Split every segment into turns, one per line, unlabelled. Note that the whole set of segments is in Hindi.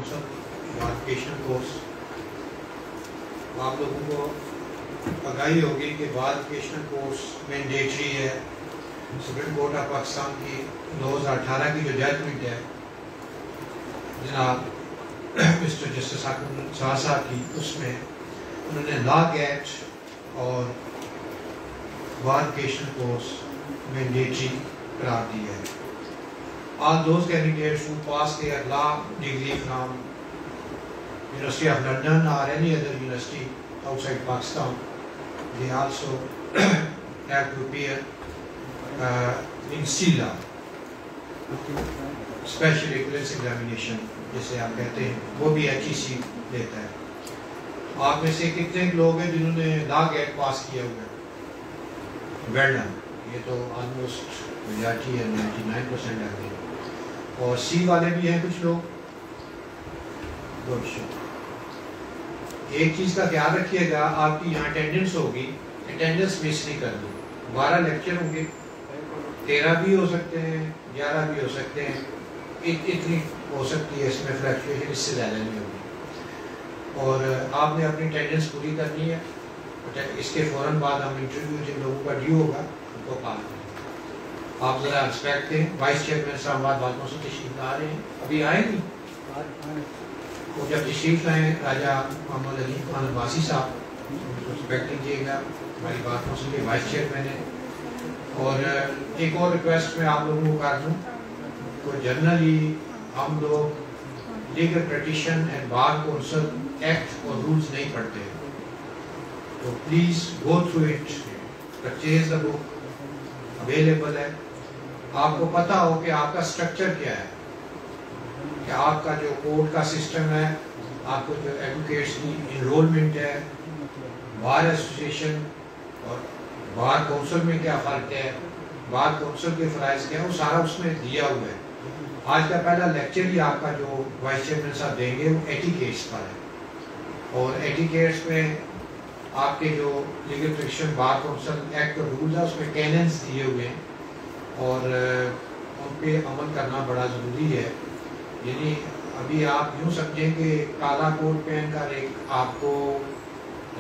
Council वार्फिकेशन course. आप लोगों को आगाही होगी कि वार्फिकेशन कोर्स मैंडेटरी है। सुप्रीम कोर्ट ऑफ पाकिस्तान की 2018 की जो जजमेंट है जनाब मिस्टर जस्टिस हाकिम साहब की, उसमें उन्होंने लॉ एक्ट और वार्फिकेशन कोर्स मैंडेटरी करार दिया है। All those candidates who pass their law degree from University of London or any other university outside Pakistan, they also have to appear in CILA, Special Equivalence Examination जिसे आप कहते हैं, वो भी HEC देता है। आप में से कितने लोग हैं जिन्होंने लॉ गेट पास किया हुआ है? वेल डन, ये तो ऑलमोस्ट मेजॉरिटी है, 99% आ गए। और सी वाले भी हैं कुछ लोग। एक चीज़ का ख्याल रखिएगा, आपकी यहाँ अटेंडेंस होगी, अटेंडेंस मिस नहीं कर दो। 12 लेक्चर होंगे, 13 भी हो सकते हैं, 11 भी हो सकते हैं, इतनी हो सकती है इसमें फ्लक्चुएशन, इससे ज़्यादा नहीं होगी। और आपने अपनी अटेंडेंस पूरी करनी है। इसके फ़ौरन बाद हम इंटरव्यू जिन लोगों का ड्यू होगा उनको पास करेंगे। आप ज़रा रिस्पेक्ट दें। वाइस चेयरमैन साहब बातों से तशरीफ ला रहे हैं, अभी आए नहीं। वो जब तशरीफ लाए राजा मोहम्मद अली खान अब्बासी साहब, उनको रिस्पेक्ट दीजिएगा, हमारी बातों से लिए वाइस चेयरमैन है। और एक और रिक्वेस्ट मैं आप लोगों को कर दूँ, तो जनरली हम लोग legal practition and bar council act और रूल्स नहीं पढ़ते, तो please go through it, purchase the book, available है। आपको पता हो कि आपका स्ट्रक्चर क्या है, कि आपका जो कोर्ट का सिस्टम है, आपको जो एडवोकेट्स की इनरोलमेंट है, बार एसोसिएशन और बार काउंसिल में क्या फ़र्क है, बार काउंसिल के फ़राइज़ क्या है, वो सारा उसमें दिया हुआ है। आज का पहला लेक्चर ही आपका जो वाइस चेयरमैन साहब देंगे वो एटिकेट्स पर है। और एटिकेट्स में आपके जो लीगल प्रैक्टिशन बार काउंसिल एक्ट और रूल्स है, उसमें कैनन्स दिए हुए हैं और उन पे अमल करना बड़ा ज़रूरी है। यानी अभी आप यूँ समझें कि काला कोट पहन कर एक आपको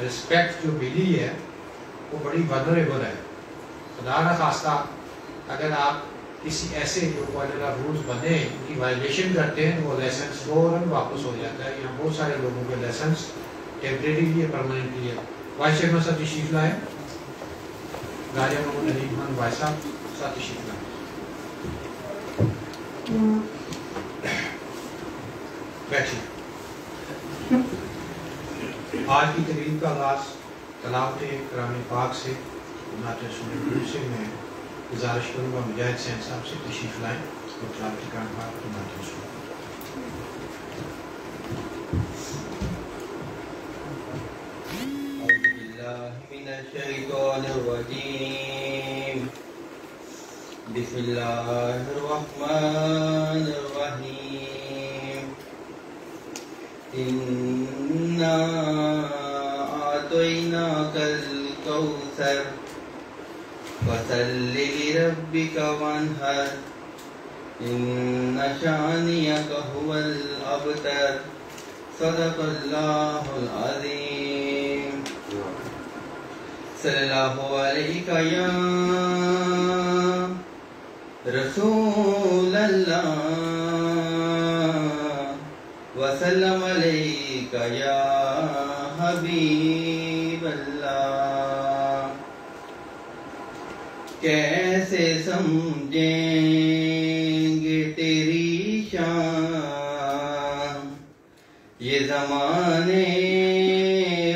रिस्पेक्ट जो मिली है वो बड़ी वल्नरेबल है। खुदा न खास्ता अगर आप किसी ऐसे जो रूल्स बने उनकी वायलेशन करते हैं, वो लाइसेंस फ़ौरन वापस हो जाता है। यहाँ बहुत सारे लोगों के लाइसेंस टेम्परेरी है, परमानेंटली है। वाइस चेयरमैन साहब तशरीफ लाए, राजा मोहम्मद अली खान वाइस साहब तशरीफ लाए। बैठिए। आज की तकरीब का आगाज़ तलावत कुरान पाक से नाते सुनने से मैं गुजारिश करूँगा मुजाहिद सैन साहब से तशरीफ लाएँ और तलावत कुरान पाक को नाते सुनें।
बिस्मिल्लाहिर्रहमानिर्रहीम। इन्ना आतैनाकल कौसर फसल्लि लिरब्बिका वन्हर इन्न शानियका हुवल अबतर। सदक़ल्लाहुल अज़ीम। सल्लल्लाहु अलैका या रसूल अल्लाह वसल्लम अलैका या हबीब अल्लाह। कैसे समझेंगे तेरी शान ये ज़माने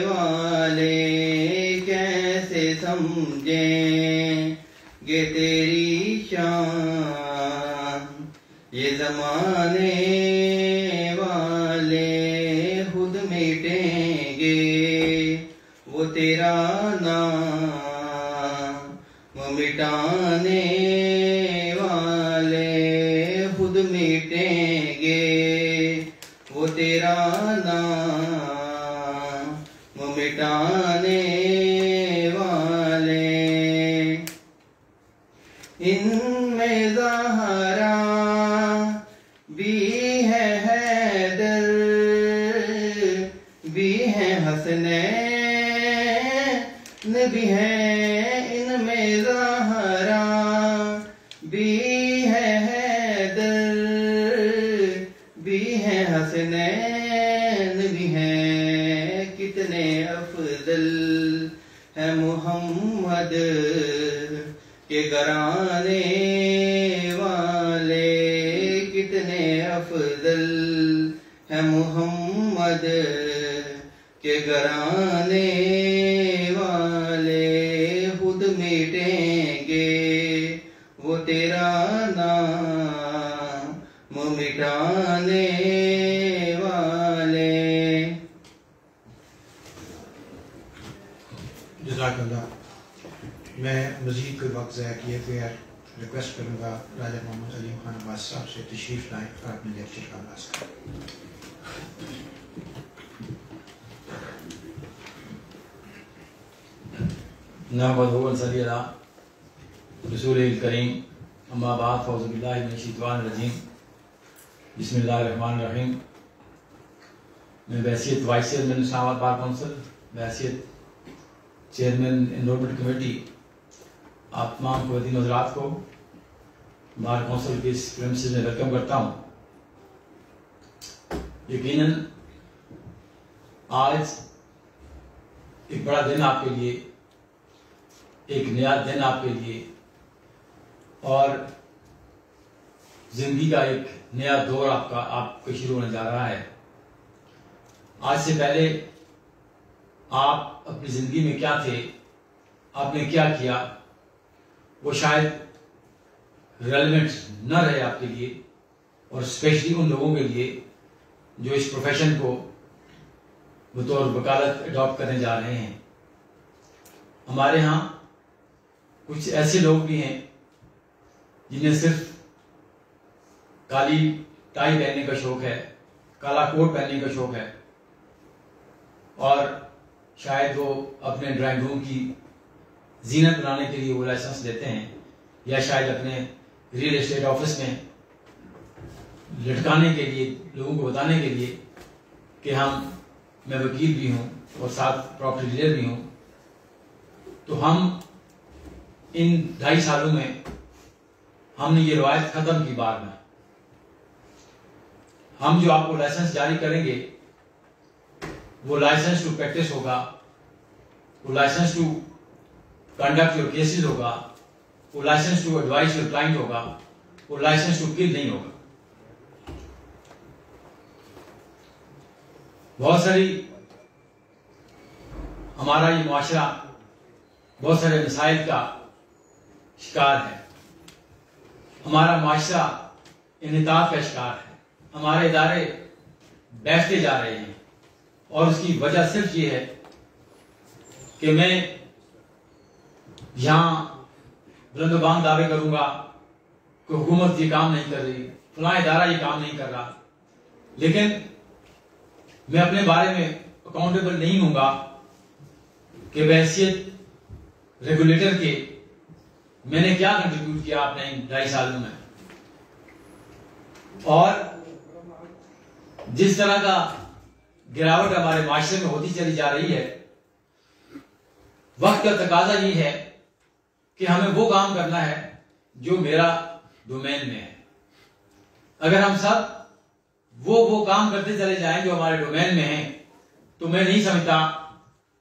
वाले, कैसे समझेंगे तेरी शान ये ज़माने वाले। खुद मिटेंगे वो तेरा नाम मिटाने वाले, खुद मिटेंगे वो तेरा नाम मिटाने वाले। इनमें ज़हरा भी है हैदर हसनैन भी हैं इनमें ज़हरा भी है हैदर भी है हसनैन भी हैं कितने अफजल है मोहम्मद के घराने वाले कितने अफजल है मोहम्मद के घराने वाले खुद मिटेंगे वो तेरा नाम मिटाने वाले।
जज़ाकल्लाह। मैं मज़ीद कोई वक्त ज़ाया किए बगैर रिक्वेस्ट करूँगा राजा मोहम्मद अली खान अब्बास साहब से तशरीफ़ लाएँ और अपने लेक्चर का आगाज़ करें।
नहमदुहु व नसल्ली अला रसूलिल करीम अम्मा बाद फ़अऊज़ु बिल्लाहि मिनश शैतानिर रजीम बिस्मिल्लाहिर रहमानिर रहीम। मैं बहैसियत vice chairman Islamabad bar council, बहैसियत चेयरमैन एनरोलमेंट कमेटी, आप तमाम ख़वातीन हज़रात को बार काउंसिल के इस प्रेमिसेस में वेलकम करता हूँ। यकीनन आज एक बड़ा दिन आपके लिए, एक नया दिन आपके लिए और जिंदगी का एक नया दौर आपका शुरू होने जा रहा है। आज से पहले आप अपनी जिंदगी में क्या थे, आपने क्या किया, वो शायद रेलेवेंट न रहे आपके लिए, और स्पेशली उन लोगों के लिए जो इस प्रोफेशन को बतौर वकालत अडॉप्ट करने जा रहे हैं। हमारे यहाँ कुछ ऐसे लोग भी हैं जिन्हें सिर्फ काली टाई पहनने का शौक है, काला कोट पहनने का शौक है, और शायद वो अपने ड्राइंग रूम की जीनत बनाने के लिए वो लाइसेंस लेते हैं, या शायद अपने रियल एस्टेट ऑफिस में लटकाने के लिए, लोगों को बताने के लिए कि मैं वकील भी हूँ और साथ प्रॉपर्टी डीलर भी हूँ। तो हम इन 2.5 सालों में हमने ये रवायत खत्म की। बार में हम जो आपको लाइसेंस जारी करेंगे वो लाइसेंस टू प्रैक्टिस होगा, वो licence to conduct your cases होगा, वो licence to advise your client होगा, वो लाइसेंस टू किल नहीं होगा। बहुत सारी हमारा ये मुआशरा बहुत सारे मसाइल का शिकार है। हमारा मुआशरा इन्हिताब का शिकार है। हमारे इदारे बैठते जा रहे हैं, और उसकी वजह सिर्फ ये है कि मैं यहां बुलंदबांग दावे करूंगा कि हुकूमत ये काम नहीं कर रही, फलां इदारा ये काम नहीं कर रहा, लेकिन मैं अपने बारे में अकाउंटेबल नहीं हूंगा कि बहैसियत रेगुलेटर के मैंने क्या कंट्रीब्यूट किया आपने इन 2.5 सालों में। और जिस तरह का गिरावट हमारे माशरे में होती चली जा रही है, वक्त का तकाजा ये है कि हमें वो काम करना है जो मेरा डोमेन में है। अगर हम सब वो काम करते चले जाएं जो हमारे डोमेन में है, तो मैं नहीं समझता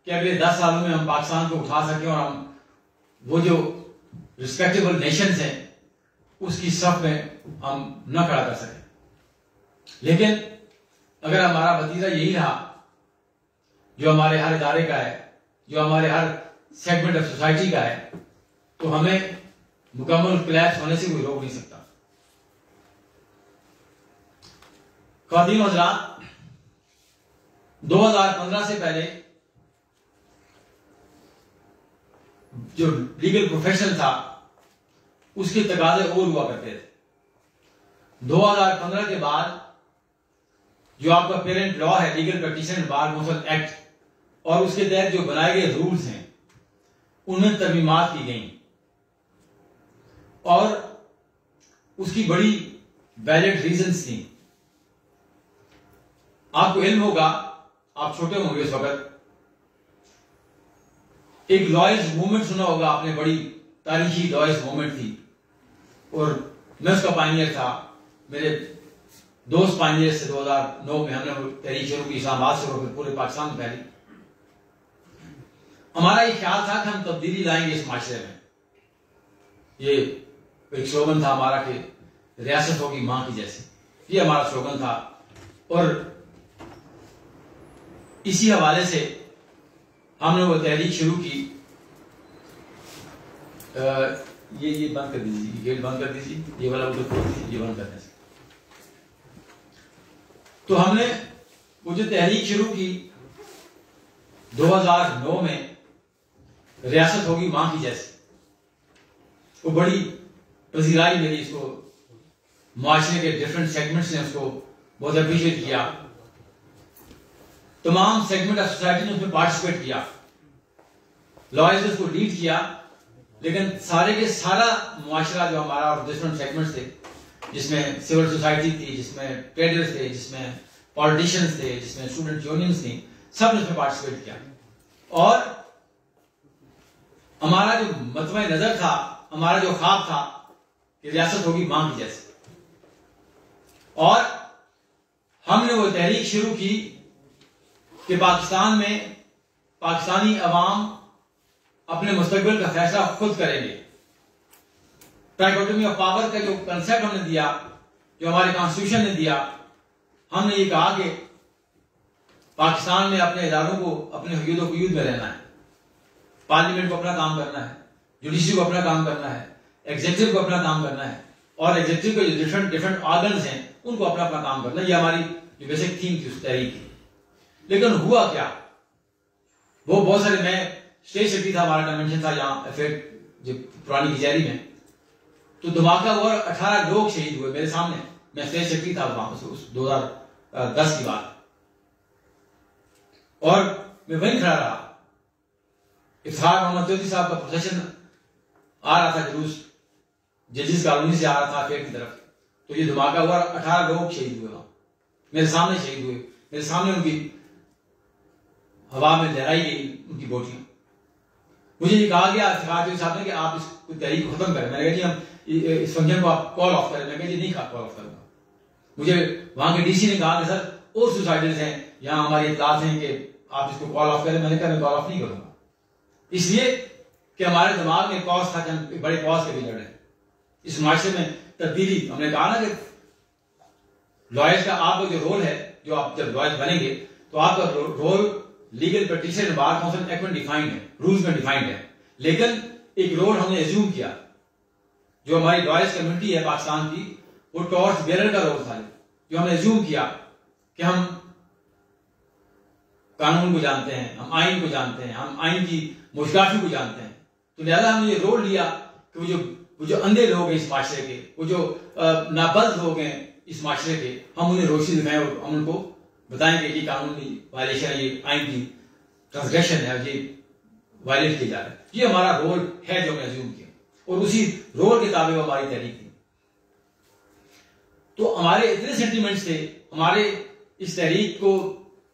कि अगले 10 सालों में हम पाकिस्तान को उठा सकें और हम वो जो रिस्पेक्टेबल नेशंस हैं उसकी सफ में हम न खड़ा कर सकें। लेकिन अगर हमारा भतीजा यही रहा जो हमारे हर इदारे का है, जो हमारे हर सेगमेंट ऑफ सोसाइटी का है, तो हमें मुकम्मल कोलैप्स होने से कोई रोक नहीं सकता। ख़वातीन हज़रात, 2015 से पहले जो लीगल प्रोफेशन था उसके तकाजे और हुआ करते थे। 2015 के बाद जो आपका पेरेंट लॉ है, legal practitioner bar council act, और उसके तहत जो बनाए गए रूल्स हैं उनमें तरमीमात की गई, और उसकी बड़ी वैलिड रीजंस थी। आपको इल्म होगा, आप छोटे होंगे उस वक्त, एक लॉयर्स मूवमेंट सुना होगा आपने, बड़ी तारीखी लॉयर्स मूवमेंट थी, और मैं उसका पायनियर था। मेरे दोस्त पायनियर से 2009 में हमने तहरीक शुरू की, इस्लामाबाद से होकर पूरे पाकिस्तान में फैली। हमारा ये ख्याल था कि हम तब्दीली लाएंगे इस माशरे में। ये एक स्लोगन था हमारा कि रियासत होगी मां की जैसी, ये हमारा स्लोगन था। और इसी हवाले से हमने वो तहरीक शुरू की। ये बंद कर दीजिए, गेट बंद कर दीजिए, ये वाला उधर खोल दीजिए, ये बंद करने से। तो हमने वो जो तहरीक शुरू की 2009 में, रियासत होगी मां की जैसी, वो बड़ी पजीराई मिली इसको, मुआशरे के डिफरेंट सेगमेंट्स ने उसको बहुत अप्रिशिएट किया, तमाम सेगमेंट ऑफ सोसाइटी ने उसमें पार्टिसिपेट किया, लॉयर्स ने उसको लीड किया। लेकिन सारे के सारा मुआशरा जो हमारा और डिफरेंट सेगमेंट्स थे, जिसमें सिविल सोसाइटी थी, जिसमें ट्रेडर्स थे, जिसमें पॉलिटिशियंस थे, जिसमें स्टूडेंट यूनियंस थी, सब ने उसमें पार्टिसिपेट किया। और हमारा जो मतवा नजर था, हमारा जो ख्वाब था कि रियासत होगी मां की जैसी, और हमने वो तहरीक शुरू की कि पाकिस्तान में पाकिस्तानी अवाम अपने मुस्तकबिल का फैसला खुद करेंगे। ट्राइकोटोमी ऑफ पावर का जो कंसेप्ट हमने दिया, जो हमारे कॉन्स्टिट्यूशन ने दिया, हमने ये कहा कि पाकिस्तान में अपने इदारों को, अपने हुदूद व क़ुयूद में रहना है, पार्लियामेंट को अपना काम करना है, जुडिशरी को अपना काम करना है, एग्जीक्यूटिव को अपना काम करना है, और एग्जीक्यूटिव के जो डिफरेंट ऑर्गन्स हैं उनको अपना अपना काम करना है। ये हमारी जो बेसिक थीम थी उस तहरीक की। लेकिन हुआ क्या, वो बहुत सारे, मैं स्टेज सेक्रेटरी था, हमारा कन्वेंशन था यहाँ इफेक्ट जो पुरानी कचहरी में, तो धमाका हुआ, 18 लोग शहीद हुए मेरे सामने। मैं स्टेज सेक्रेटरी था वहां उस 2010 की बात, और मैं वहीं खड़ा रहा। इफ्तार मोहम्मद चौधरी साहब का प्रोसेशन आ रहा था, जुलूस जजिस कॉलोनी से आ रहा था फेर की तरफ, तो ये धमाका हुआ, 18 लोग शहीद हुए वहां मेरे सामने, शहीद हुए मेरे सामने, उनकी हवा में लहराई गई उनकी बोटियां। मुझे ये कहा गया साहब ने कि आप इस तहरीक को खत्म करें। मैंने कहा जी हम इस फंक्शन को आप कॉल ऑफ करें। मैं कहा जी नहीं कॉल ऑफ करूंगा। मुझे वहां के डीसी ने कहा कि सर और सोसाइटीज हैं यहाँ हमारी इतलात हैं कि आप इसको कॉल ऑफ करें। मैंने कहा मैं कॉल ऑफ नहीं करूंगा, इसलिए कि हमारे दिमाग में कॉज था कि हम बड़े कॉज के भी लड़ रहे हैं। इस माशरे में तब्दीली, हमने कहा ना कि लॉयर्स का आपका जो रोल है, जो आप जब लॉयर बनेंगे तो आपका role legal practitioner bar council act में डिफाइंड है, रूल्स में डिफाइंड है। लेकिन एक रोल हमने एज्यूम किया, जो हमारी लॉयर्स कम्युनिटी है पाकिस्तान की, वो टॉर्च बेरर का रोल था, जो हमने एज्यूम किया कि हम कानून को जानते हैं, हम आइन को जानते हैं, हम आइन की मुश्किलात को जानते हैं। तो लिहाजा हमने ये रोल लिया कि वो जो अंधे लोग हैं इस माशरे के, वो जो नाबल्द लोग हैं इस माशरे के, हम उन्हें रोशनी दिखाएं और हम उनको बताएं कि ये कानूनी वायलेशन है, ये आइन की ट्रांसग्रेशन है, ये वायलेट किया जा रहा है। ये हमारा रोल है जो हमने एज्यूम किया, और उसी रोल के ताबे हमारी तहरीक थी। तो हमारे इतने सेंटिमेंट्स थे हमारे इस तहरीक को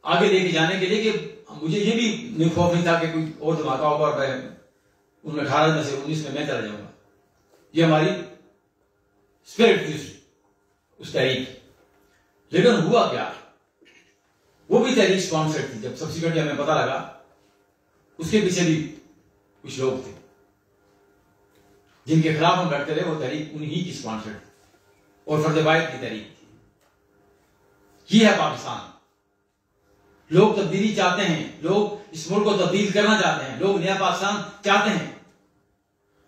आगे लेके जाने के लिए कि मुझे ये भी खौफ नहीं था कि कोई और धमाका होगा और मैं उन 18 में से 19 में मैं चला जाऊंगा। ये हमारी स्पिरिट थी उस तहरीक। लेकिन हुआ क्या, वो भी तहरीक स्पॉन्सर्ड थी। जब सब्सिक्वेंटली हमें पता लगा, उसके पीछे भी कुछ लोग थे जिनके खिलाफ हम लड़ते रहे, वो तहरीक उन्हीं की स्पॉन्सर्ड थी और फर्ज वाहिद की तहरीक थी। ये है पाकिस्तान। लोग तब्दीली चाहते हैं, लोग इस मुल्क को तब्दील करना चाहते हैं, लोग नया पाकिस्तान चाहते हैं।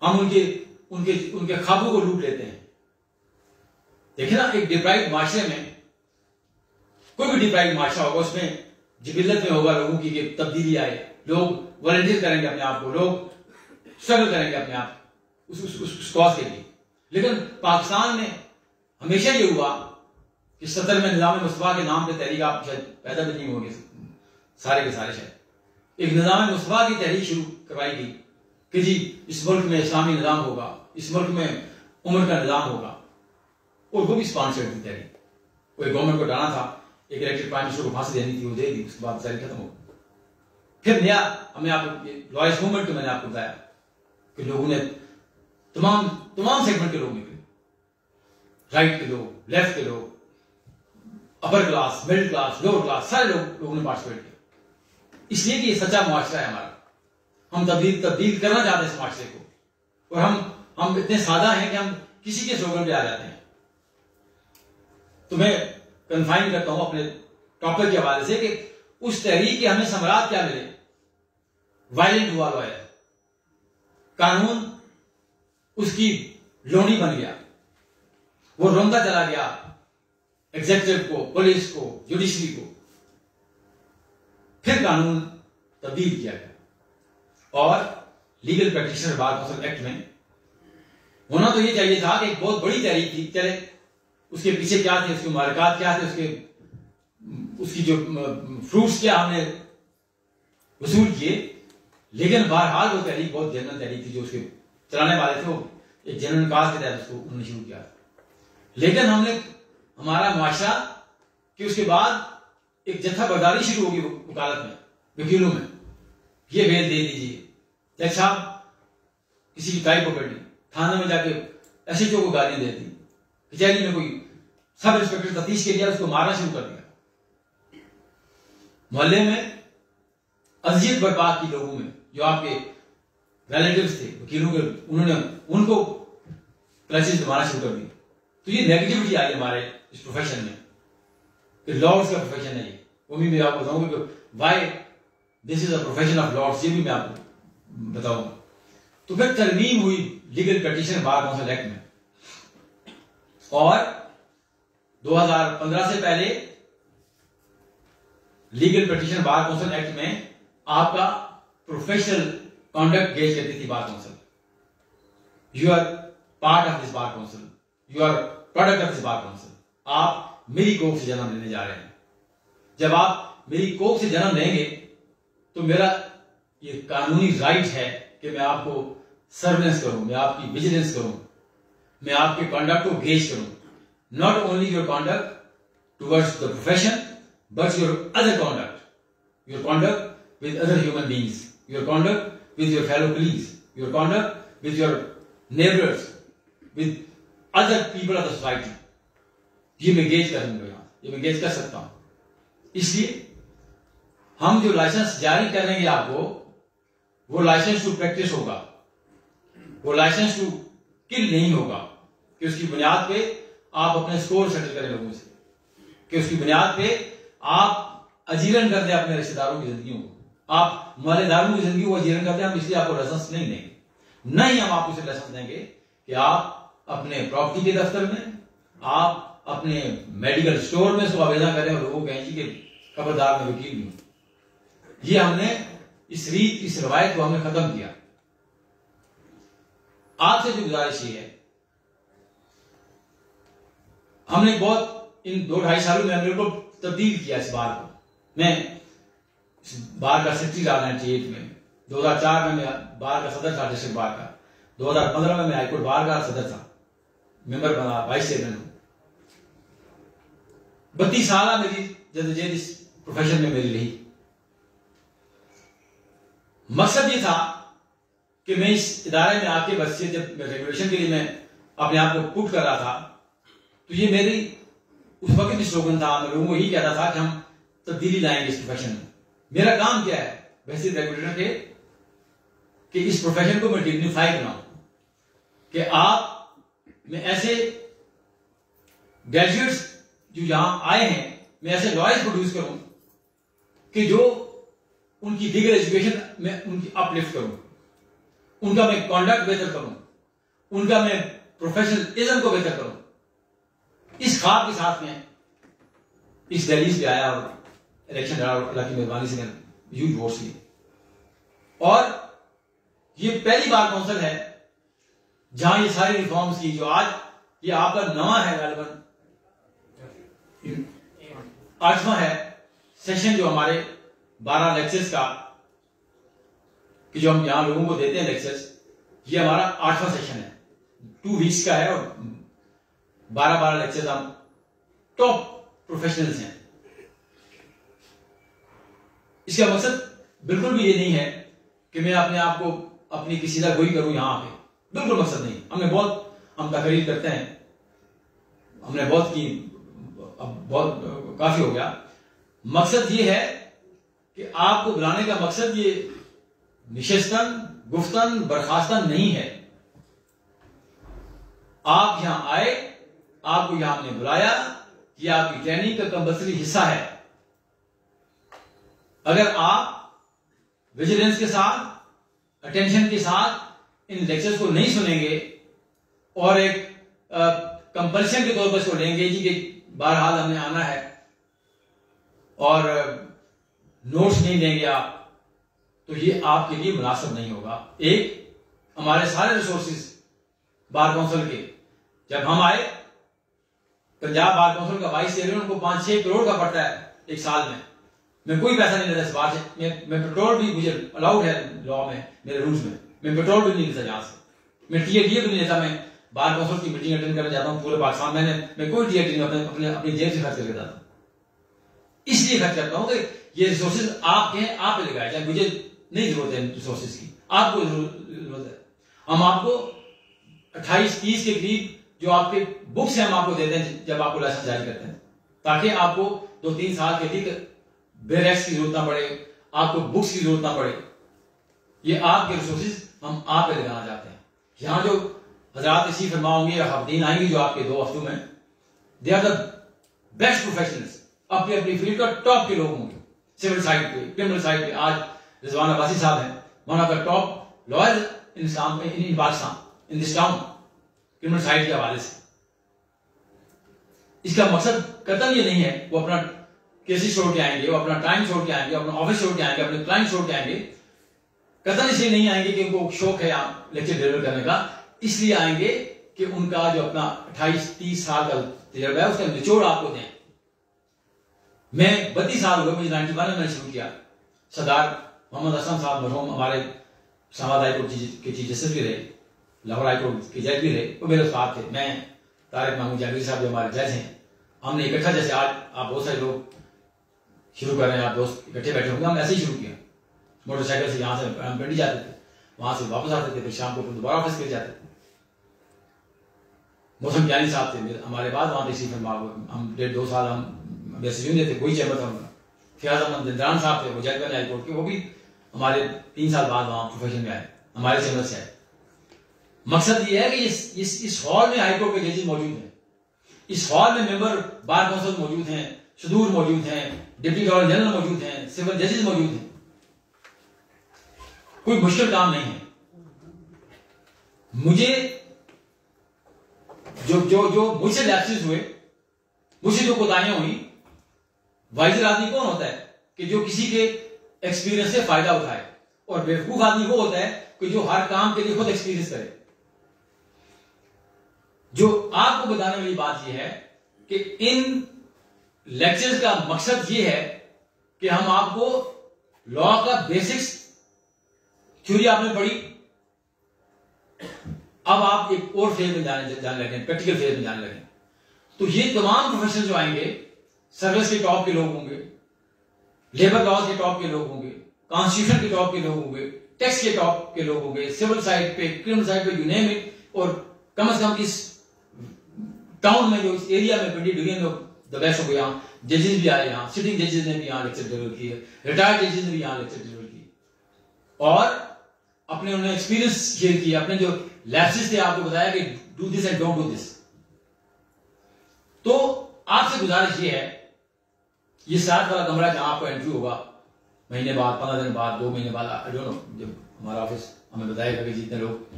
हम उनके ख्वाबों को लूट लेते हैं। देखिए ना, एक डिप्राइव्ड माशरे में, कोई भी डिप्राइव्ड माशरा होगा, उसमें जिबिल्लत में होगा लोगों की कि तब्दीली आए, लोग वॉलंटियर करेंगे अपने आप को, लोग स्ट्रगल करेंगे अपने आप उस कॉज के लिए। लेकिन पाकिस्तान में हमेशा ये हुआ कि 70 में निज़ाम मुस्तफा के नाम पे तहरीक, आप शायद पैदा भी नहीं होंगे सारे के सारे, शायद एक निज़ाम मुस्तफा की तहरीक शुरू करवाई गई कि जी इस मुल्क में इस्लामी निज़ाम होगा, इस मुल्क में उम्र का निज़ाम होगा, और वो भी स्पॉन्सर्ड थी तहरीक। कोई गवर्नमेंट को डालना था, एक इलेक्टेड प्राइम मिनिस्टर को फांसी देनी थी, वो दे दी, उसके बाद तहरीक खत्म हो गई। फिर नया हमें आपको लॉयर्स मूवमेंट को मैंने आपको बताया कि लोगों ने तमाम सेगमेंट के लोग निकले, राइट के लोग, लेफ्ट के लोग, upper class, middle class, lower class, सारे लोगों ने पार्टिसिपेट किया। इसलिए कि ये सच्चा मुआशरा है हमारा, हम तब्दील करना चाहते हैं इस मुआशरे को, और हम इतने सादा हैं कि हम किसी के स्लोगन पे आ जाते हैं। तो मैं कन्फाइन करता हूं अपने टॉपिक के हवाले से कि उस तहरीक के हमें समरात क्या मिले, वायलेंट हुआ लॉयर, कानून उसकी लोनी बन गया, वो रोंदा चला गया एग्जीक्यूटिव को, पुलिस को, जुडिशरी को। फिर कानून तब्दील किया गया और legal practitioner bar council act में होना तो ये चाहिए था कि एक बहुत बड़ी तहरीक थी, चले उसके पीछे क्या थे, उसके मुबारकात क्या थे, उसकी जो फ्रूट्स क्या हमने वसूल किए, लेकिन बहरहाल वो तहरीक बहुत जनरल तहरीक थी। जो उसके चलाने वाले थे वो एक जनरल काज के तहत उसको उन्होंने शुरू किया। लेकिन हमारा मुआशरा कि उसके बाद एक जत्था बर्दारी शुरू होगी वकालत में, वकीलों में, ये बेल दे दीजिए, जज साहब किसी की टाई पकड़ ली, थाने में जाके एसएचओ को गालियां दे दी, कचहरी में कोई सब इंस्पेक्टर तफ्तीश के लिया, उसको मारना शुरू कर दिया। मोहल्ले में अजियत बर्पा की लोगों में, जो आपके रिलेटिव्स थे वकीलों के, उन्होंने उनको क्लासेस मारना शुरू कर दी। तो ये नेगेटिविटी आई हमारे इस प्रोफेशन में, लॉर्ड्स का प्रोफेशन है ये। वो भी मैं आपको बताऊंगा कि why this is a profession of lords, ये भी मैं आपको बताऊंगा। तो फिर तरमीम हुई legal practitioner bar council act में, और 2015 से पहले legal practitioner bar council act में आपका प्रोफेशनल कॉन्डक्ट गेज करती थी bar council. You are part of this bar council, you are product of this bar council. आप मेरी कोख से जन्म लेने जा रहे हैं। जब आप मेरी कोख से जन्म लेंगे तो मेरा ये कानूनी राइट है कि मैं आपको सर्वेलेंस करूं, मैं आपकी विजिलेंस करूं, मैं आपके कंडक्ट को गेज करूं। Not only your conduct towards the profession but your other conduct, your conduct with other human beings, your conduct with your fellow colleagues, your conduct with your neighbours, with other people of the society. ये मैं गेज करूंगा, यहां ये मैं गेज कर सकता हूं। इसलिए हम जो लाइसेंस जारी करेंगे आपको, वो लाइसेंस टू प्रैक्टिस होगा, वो लाइसेंस टू किल नहीं होगा कि उसकी बुनियाद पे आप अपने स्कोर सेटल करें लोगों से, कि उसकी बुनियाद पे आप अजीरन कर दें अपने रिश्तेदारों की जिंदगियों को, आप मोहल्लेदारों की जिंदगी को अजीरन कर दें। हम इसलिए आपको लाइसेंस नहीं देंगे, नहीं हम आपको लाइसेंस देंगे कि आप अपने प्रॉपर्टी के दफ्तर में, आप अपने मेडिकल स्टोर में उसको आवेदन करें और लोगों कहें कि खबरदार में वकील हूं। ये हमने इस रीत, इस रवायत को हमने खत्म किया। आपसे जो गुजारिश ये है, हमने बहुत इन 2-2.5 सालों में हमने को तब्दील किया इस बार को। मैं इस बार का सेक्रेटरी रहा 98 में, 2004 में मैं बार का सदर था डिस्ट्रिक्ट बार का, 2015 में मैं हाईकोर्ट बार का सदर था, मेंबर बना, वाइस चेयरमैन हूं। 32 साल मेरी जद्दोजहद इस प्रोफेशन में मेरी रही। मकसद ये था कि मैं इस इदारे में आके बस से जब रेगुलेशन के लिए मैं अपने आप को पुट कर रहा था, तो ये मेरी उस वक्त भी स्लोगन था, मैं लोगों को यही कहता था कि हम तब्दीली लाएंगे इस प्रोफेशन में। मेरा काम क्या है वैसे रेगुलेटर के, कि इस प्रोफेशन को मैं डिग्निफाई बनाऊं, कि आप मैं ऐसे ग्रेजुएट्स जो यहां आए हैं, मैं ऐसे लॉयर्स प्रोड्यूस करूं कि जो उनकी लीगल एजुकेशन में उनकी अपलिफ्ट करूं, उनका मैं कॉन्डक्ट बेहतर करूं, उनका मैं प्रोफेशनलिज्म को बेहतर करूं। इस ख्वाब के साथ में इस दहलीज पे आया और इलेक्शन लड़ा, अल्लाह की मेहरबानी से मैंने ह्यूज वोट्स लिए। और ये पहली बार काउंसिल है जहां ये सारी रिफॉर्म्स की, जो आज ये आपका नवा है, गालिबन 8वां है सेशन जो हमारे 12 लेक्चर्स का, कि जो हम यहां लोगों को देते हैं लेक्चर्स, ये हमारा 8वां सेशन है, 2 वीक्स का है, और 12 लेक्चर्स हम टॉप प्रोफेशनल्स हैं। इसका मकसद बिल्कुल भी ये नहीं है कि मैं अपने आप को अपनी किसी का गोई करूं यहां पे, बिल्कुल मकसद नहीं। हम तकरीर करते हैं, हमने बहुत की, अब बहुत काफी हो गया। मकसद ये है कि आपको बुलाने का मकसद ये निशिस्तन, गुफ्तन, बर्खास्तन नहीं है। आप यहां आए, आपको यहां हमने बुलाया, ये आपकी ट्रेनिंग का कंपल्सरी हिस्सा है। अगर आप विजिलेंस के साथ, अटेंशन के साथ इन लेक्चर्स को नहीं सुनेंगे और एक कंपल्शन के तौर पर इसको लेंगे जी कि बहरहाल हमने आना है और नोट्स नहीं लेंगे आप, तो ये आपके लिए मुनासिब नहीं होगा। एक, हमारे सारे रिसोर्सेज बार काउंसिल के, जब हम आए, पंजाब बार काउंसिल का वाइस चेयरमैन उनको 5-6 करोड़ का पड़ता है एक साल में। मैं कोई पैसा नहीं लेता इस बार से। मैं पेट्रोल भी, मुझे अलाउड है लॉ में, मेरे रूल्स में, मैं पेट्रोल भी नहीं लेता यहां से। मैं टीएडीए भी नहीं लेता। मैं बार काउंसिल की मीटिंग अटेंड करने जाता हूं पूरे पाकिस्तान में, मैं कोई टीएडीए अपनी जेब से खर्च करके जाता हूं। इसलिए खर्च करता हूं कि ये रिसोर्सेज आपके हैं, आप पे लगाए जाए। मुझे नहीं जरूरत है रिसोर्सेज की, आपको जरूरत है। हम आपको 28-30 के करीब जो आपके बुक्स हैं हम आपको देते हैं जब आपको लाइसेंस जारी करते हैं, ताकि आपको 2-3 साल के लिए बेरेक्स की जरूरत ना पड़े, आपको बुक्स की जरूरत ना पड़े। ये आपके रिसोर्सेज हम आप पे लगाना चाहते हैं। यहां जो हजरात इसी फरमा होंगे या हफ्तीन आएंगे जो आपके 2 हफ्तों में, they are the best professionals, अपनी अपनी फील्ड का टॉप के लोग होंगे। सिविल साइड पे, क्रिमिनल साइड पे, आज रिजवान अब्बासी साहब हैं, one of the top lawyer in Pakistan, in this town, criminal side के हवाले से। इसका मकसद कतई ये नहीं है वो अपना केसेस छोड़ के आएंगे, वो अपना टाइम छोड़ के आएंगे, अपना ऑफिस छोड़ के आएंगे, अपने क्लाइंट छोड़ के आएंगे। कतई इसलिए नहीं आएंगे कि उनको शौक है यहाँ लेक्चर डिलीवर करने का, इसलिए आएंगे कि उनका जो अपना 28-30 साल का तजर्बा है उसका निचोड़ आपको दें। मैं 32 साल हुए, मुझे 91 में मैंने शुरू किया। सरदार मोहम्मद असलम साहब मरहूम हमारे इस्लामाबाद हाई कोर्ट के चीफ जस्टिस भी रहे, लाहौर हाई कोर्ट के जज भी रहे, वो मेरे उस्ताद थे। मैं, तारिक महमूद जहांगीर साहब जो हमारे जज हैं, हमने इकट्ठा, जैसे आज आप बहुत सारे लोग शुरू कर रहे हैं, आप दोस्त इकट्ठे बैठे होंगे, हम ऐसे ही शुरू किया। मोटरसाइकिल से यहाँ से हम पिंडी जाते थे, वहां से वापस आते थे, फिर शाम को दोबारा ऑफिस के जाते थे। मौसम ज्ञानी साहब थे हमारे बाद वहां पे इसी फरमा, हम 1.5-2 साल हम वैसे यूं थे, कोई चैम्बर था उनका। फियाज अहमद जिंदान साहब थे, वो जज बने हाई कोर्ट के, वो भी हमारे 3 साल बाद वहां प्रोफेशन में आए, हमारे चैम्बर से आए। मकसद ये है कि इस हॉल में हाई कोर्ट के जजेस मौजूद हैं, इस हॉल में मेंबर बार काउंसिल मौजूद हैं, सदूर मौजूद हैं, डिप्टी गवर्नर जनरल मौजूद हैं, सिविल जजेस मौजूद हैं। कोई मुश्किल काम नहीं है। मुझे जो मुझसे लैप्सेस हुए, मुझसे जो कोताहियां हुई, वाइजर आदमी कौन होता है कि जो किसी के एक्सपीरियंस से फायदा उठाए, और बेवकूफ आदमी वो होता है कि जो हर काम के लिए खुद एक्सपीरियंस करे। जो आपको बताने वाली बात यह है कि इन लेक्चर्स का मकसद यह है कि हम आपको लॉ का बेसिक्स, थ्योरी आपने पढ़ी, अब आप एक और फेज में जाने लगे, प्रैक्टिकल फेज में जाने लगे। तो ये तमाम प्रोफेशनल जो आएंगे, सर्विस के टॉप के लोग होंगे, लेबर लॉज के टॉप के लोग होंगे, कॉन्स्टिट्यूशन के टॉप के लोग होंगे, टैक्स के टॉप के लोग होंगे, सिविल साइड पे, क्रिमिनल साइड पे, यू नेम इट। और कम से कम इस टाउन में, जो इस एरिया में, पिंडी डिवीजन में द बेस्ट हो, यहाँ जजेस भी आए, यहाँ सिटिंग जजेस ने भी यहाँ लेक्चर डिलीवर किए, रिटायर्ड जजेस ने भी यहाँ लेक्चर डिलीवर किए, और अपने उन्होंने एक्सपीरियंस शेयर किया, अपने जो लैप्सेस थे आपको बताया कि do this and don't do this. तो आपसे गुजारिश ये है, ये 7 वाला कमरा जहां आपको एंट्री होगा, महीने बाद, 15 दिन बाद, 2 महीने बाद, आई डोंट नो, जब हमारा ऑफिस हमें बताएगा कि जितने लोग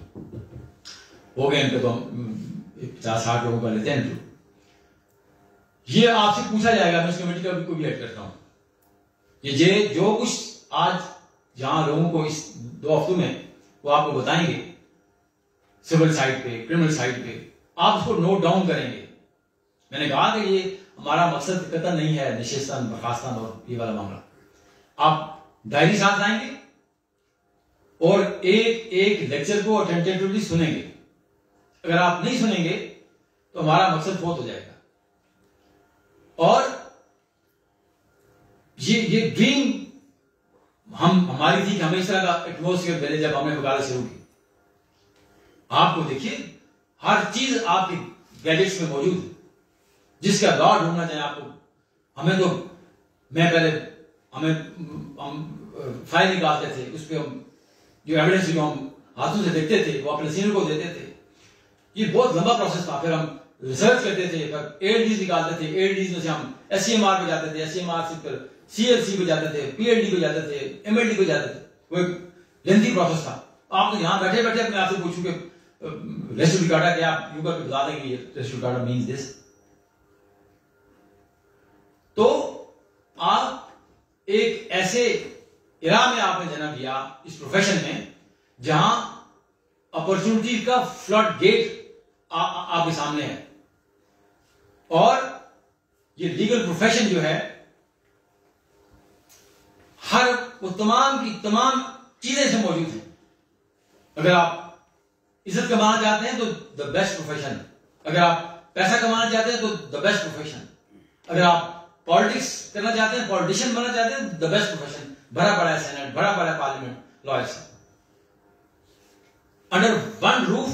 हो गए इनके, तो हम 50-60 लोगों का लेते हैं इंटरव्यू। ये आपसे पूछा जाएगा, मैं उस कमेटी का को भी हेड करता हूं। ये जो कुछ आज जहां लोगों को इस 2 हफ्तों में वो आपको बताएंगे, सिविल साइड पे, क्रिमिनल साइड पे, आप उसको नोट डाउन करेंगे। मैंने कहा कि ये हमारा मकसद कतई नहीं है निशिस्तन, बर्खास्तन और ये वाला मामला। आप डायरी साथ लाएंगे और एक लेक्चर को अटेंटिवली सुनेंगे। अगर आप नहीं सुनेंगे तो हमारा मकसद बहुत हो जाएगा। और ये ड्रीम हमारी थी कि हमें इस तरह का एटमोसफियर मिले जब हमने वकालत शुरू की। आपको देखिए हर चीज आपके गैजेट्स में मौजूद है, जिसका लॉ ढूंढना चाहे आपको। हमें तो हम फाइल निकालते थे, उस पर हम जो एविडेंस जो हम हाथों से देखते थे वो अपने सीनियर को देते थे। ये बहुत लंबा प्रोसेस था। फिर हम रिसर्च करते थे, फिर एडीज निकालते थे, एडीज में से हम एससीएमआर पे जाते थे, एससीएमआर से फिर सीएलसी पे जाते थे, पीएलडी पे जाते थे, एमएलडी पे जाते थे। वो एक लेंथी प्रोसेस था। आप तो यहां बैठे बैठे अपने आपसे पूछूं कि रेस जुडिकाटा क्या, आप यूं करके बता देंगे रेस जुडिकाटा मींस दिस। तो आप एक ऐसे इरा में आपने जन्म लिया इस प्रोफेशन में जहां अपॉर्चुनिटी का फ्लड गेट आपके सामने है, और ये लीगल प्रोफेशन जो है हर वो तमाम की तमाम चीजें से मौजूद है। अगर आप इज्जत कमाना चाहते हैं तो द बेस्ट प्रोफेशन, अगर आप पैसा कमाना चाहते हैं तो द बेस्ट प्रोफेशन, अगर आप पॉलिटिक्स करना चाहते हैं, पॉलिटिशियन बनना चाहते हैं, द बेस्ट प्रोफेशन। भरा पड़ा है सेनेट, भरा पड़ा है parliament, lawyers. Under one roof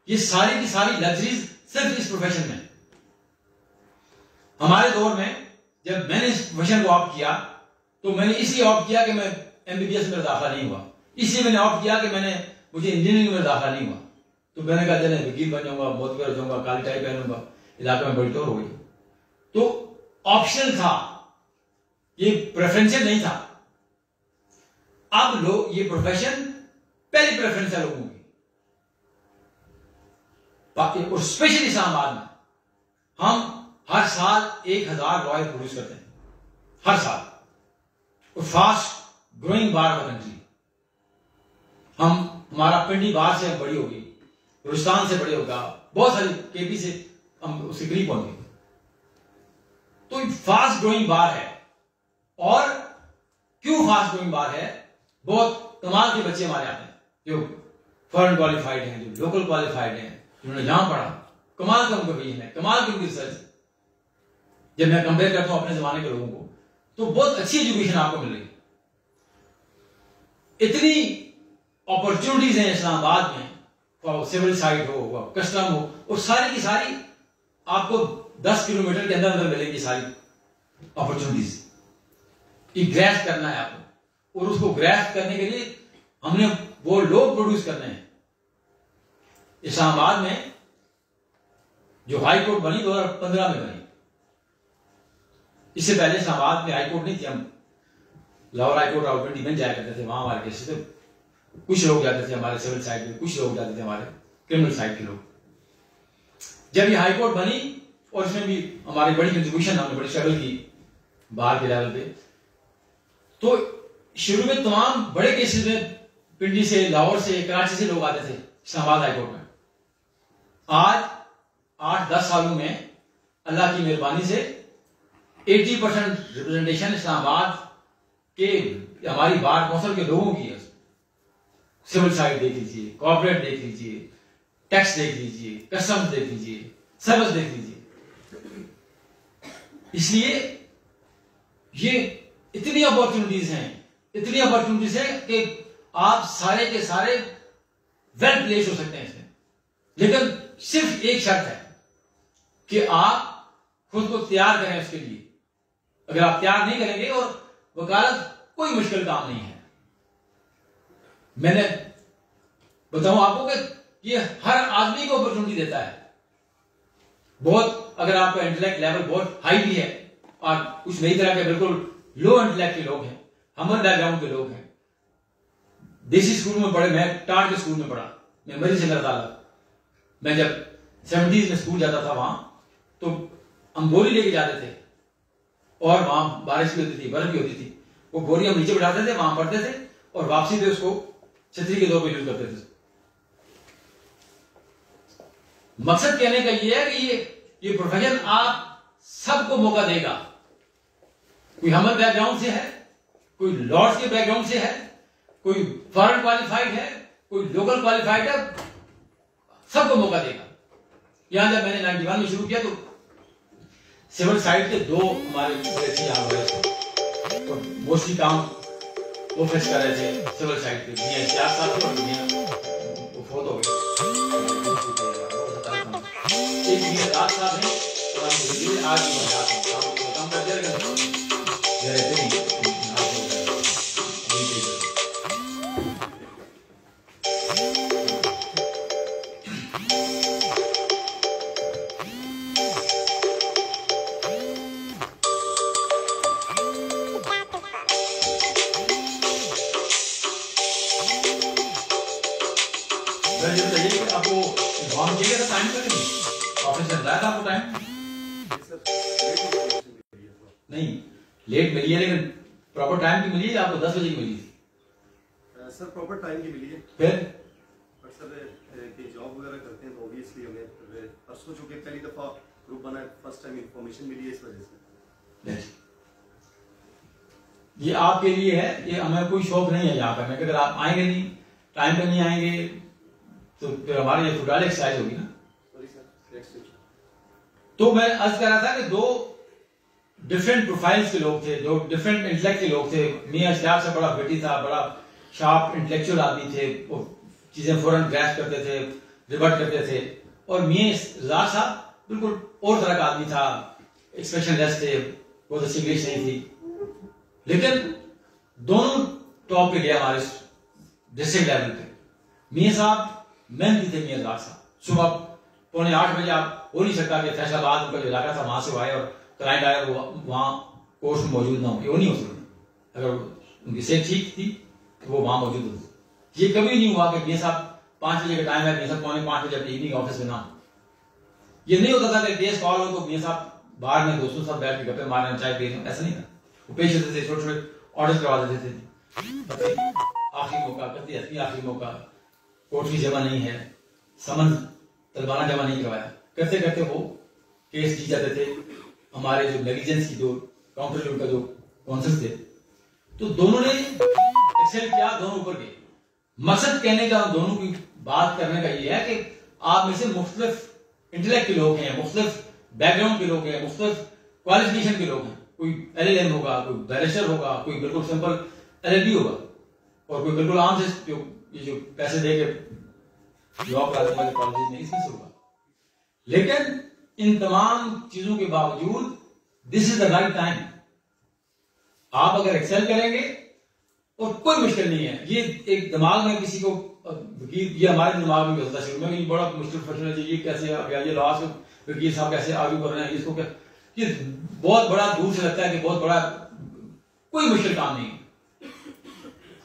ये सारी की सारी लग्जरीज सिर्फ इस प्रोफेशन में। हमारे दौर में जब मैंने इस प्रोफेशन को ऑप्ट किया तो मैंने इसलिए ऑप्ट किया कि मैं एमबीबीएस में दाखिला नहीं हुआ, इसलिए मैंने ऑप्ट किया कि मुझे इंजीनियरिंग में दाखिला नहीं हुआ। तो मैंने कहा चले वकील बन जाऊंगा, मोतबर हो जाऊंगा, काली टाई पहनूंगा, इलाके में बड़ी टोर हो गई। तो ऑप्शनल था, ये प्रेफरेंशियल नहीं था। अब लोग ये प्रोफेशन पहली प्रेफरेंस है लोगों की, और स्पेशली इस्लामाबाद में हम हर साल 1000 लॉयर प्रोड्यूस करते हैं, हर साल। और fast growing bar of country. हमारा पिंडी बार से बड़ी होगी, रुस्तान से बड़ी होगा, बहुत सारी केपी से हम उसके करीब होंगे। तो फास्ट ग्रोइंग बार है। और क्यों फास्ट ग्रोइंग बार है? बहुत कमाल के बच्चे हमारे आते हैं जो फॉरेन क्वालिफाइड हैं, जो लोकल क्वालिफाइड हैं, जिन्होंने यहां पढ़ा। कमाल का उनका विजन है, कमाल की उनकी रिसर्च। जब मैं कंपेयर करता हूं अपने जमाने के लोगों को तो बहुत अच्छी एजुकेशन आपको मिल रही है। इतनी अपॉर्चुनिटीज हैं इस्लामाबाद में, सिविल साइड हो, कस्टम हो, और सारी की सारी आपको 10 किलोमीटर के अंदर अंदर मिलेंगी सारी अपॉर्चुनिटीज। ये ग्रैस्प करना है आपको, और उसको ग्रैस्प करने के लिए हमने वो लोग प्रोड्यूस करने हैं। इस्लामाबाद में जो हाई कोर्ट बनी 2015 में बनी, इससे पहले इस्लामाबाद में हाई कोर्ट नहीं थी। हम लाहौर हाई कोर्ट रावलपिंडी में जाया करते थे, वहां हमारे केसेस थे। कुछ लोग जाते थे हमारे सिविल साइड में, कुछ लोग जाते थे हमारे क्रिमिनल साइड के लोग। जब ये हाई कोर्ट बनी और इसमें भी हमारी बड़ी कंट्रीब्यूशन, हमने बड़ी स्ट्रगल की बाहर के लेवल पे। तो शुरू में तमाम बड़े केसेस में पिंडी से, लाहौर से, कराची से लोग आते थे इस्लामाबाद हाई कोर्ट में। आज 8-10 सालों में अल्लाह की मेहरबानी से 80% रिप्रेजेंटेशन इस्लामाबाद के हमारी बार कौंसिल के लोगों की है। सिविल साइड देख लीजिए, कॉर्पोरेट देख लीजिए, टैक्स देख लीजिए, कस्टम्स देख लीजिए, सर्विस देख लीजिए। इसलिए ये इतनी अपॉर्चुनिटीज हैं कि आप सारे के सारे वेल प्लेस हो सकते हैं इसमें। लेकिन सिर्फ एक शर्त है कि आप खुद को तैयार करें उसके लिए। अगर आप तैयार नहीं करेंगे, और वकालत कोई मुश्किल काम नहीं है। मैंने बताऊं आपको कि ये हर आदमी को अपॉर्चुनिटी देता है। बहुत, अगर आपका इंटेलेक्ट लेवल बहुत हाई भी है और कुछ नई तरह के बिल्कुल लो इंटेलेक्ट के लोग हैं, हमर बैकग्राउंड के लोग हैं, देसी स्कूल में पढ़े, मैं टाट के स्कूल में पढ़ा, मैं मरी से ताला। मैं जब 70s में स्कूल जाता था वहां, तो हम बोरी लेके जाते थे, और वहां बारिश भी होती थी, बर्फ भी होती थी। वो बोरी हम नीचे बिठाते थे, वहां पढ़ते थे, और वापसी पे उसको छतरी के तौर पर यूज करते थे। मकसद कहने का ये है कि ये प्रोफेशन आप सबको मौका देगा। कोई हमर बैकग्राउंड से है, कोई लॉर्ड्स के बैकग्राउंड से है, कोई फॉरेन क्वालिफाइड है, कोई लोकल क्वालिफाइड है, सबको मौका देगा। यहां जब मैंने 91 में शुरू किया तो सिविल साइड के 2 हमारे यहां हुए थे, और मोस्टली काम वो फेस कर रहे थे सिविल साइड पे, मियां इश्तियाक साहब थे और मियां वो फोत हो गए। एक मियां राज साहब हैं और हम आज भी बता हैं आप कम कर दिया लेकिन जरा नहीं आपको इन्फॉर्म किया गया था टाइम पर नहीं? ऑफिस से बताया था आपको टाइम? नहीं, लेट मिली है लेकिन प्रॉपर टाइम की मिली है आपको? 10 बजे की मिली थी
सर? प्रॉपर टाइम की मिली है।
फिर
पर सर कि जॉब वगैरह करते हैं तो ऑब्वियसली हमें परसों चूंकि पहली दफा ग्रुप बना है, फर्स्ट टाइम इंफॉर्मेशन मिली है, इस वजह से।
ये आपके लिए है, ये हमें कोई शौक नहीं है यहाँ पर। मैं अगर आप आएंगे नहीं, टाइम पे नहीं आएंगे तो फिर हमारे ये फुटबॉल एक्सरसाइज होगी ना। तो मैं अर्ज कर रहा था कि दो डिफरेंट प्रोफाइल्स के लोग थे, दो डिफरेंट इंटेलेक्ट के लोग थे। मियां इश्तियाक से बड़ा बेटी था, बड़ा शार्प इंटेलेक्चुअल आदमी थे, वो चीजें फौरन ग्रैस्प करते थे, रिवर्ट करते थे। और मियां रज़ा साहब बिल्कुल और तरह का आदमी था, एक्सप्रेशनलेस थे, बहुत अच्छी इंग्लिश नहीं थी। लेकिन दोनों टॉप पे गया हमारे डिस्ट्रिक्ट लेवल पे। मियां साहब मेहनती थे, मियां रज़ा साहब सुबह 7:45 बजे, आप हो नहीं सकता कि फैसलाबाद उनका जो इलाका था वहां से आए और क्लाइंट आया वो वहां कोर्स में मौजूद ना हो, वो नहीं हो सकता। अगर उनकी सेहत ठीक थी तो वो वहां मौजूद होते। ये कभी नहीं हुआ कि मियां साहब 5 बजे का टाइम है, मियां साहब 4:45 बजे अपनी इवनिंग ऑफिस में ना हो। ये नहीं होता था कि केस कॉल हो तो मियां साहब बाहर में दोस्तों के साथ बैठ के गप्पे मारने, चाय पीने, ऐसा नहीं था। वो पेश होते थे, छोटे छोटे ऑर्डर करवा देते थे। आखिरी मौका, कभी आखिरी मौका, कोर्ट की जमा नहीं है, समन तलबाना जमा नहीं करवाया, करते करते वो केस जीत जाते थे। हमारे जो नेग्लिजेंस की जो काउंटर का जो काउंसिल थे, तो दोनों ने एक्सेल किया, दोनों ऊपर गए। मकसद कहने का, दोनों की बात करने का ये है कि आप में से मुख्तलिफ इंटेलेक्ट के लोग हैं, मुख्तलिफ बैकग्राउंड के लोग हैं, मुख्तलिफ क्वालिफिकेशन के लोग हैं। कोई LLM होगा, कोई बैरिस्टर होगा, कोई बिल्कुल सिंपल LLB होगा, और कोई बिल्कुल आम से जो पैसे दे के जॉब कराने वाले कॉलेज में इसमें से होगा। लेकिन इन तमाम चीजों के बावजूद this is the right time. आप अगर एक्सेल करेंगे और कोई मुश्किल नहीं है, ये एक दिमाग में किसी को वकील, ये हमारे दिमाग में होता शुरू में, बड़ा मुश्किल प्रश्न है, ये कैसे आ गया, ये लॉ से वकील साहब कैसे आर्ग्यू कर रहे हैं, इसको क्या, ये बहुत बड़ा दूर से लगता है कि बहुत बड़ा, कोई मुश्किल काम नहीं।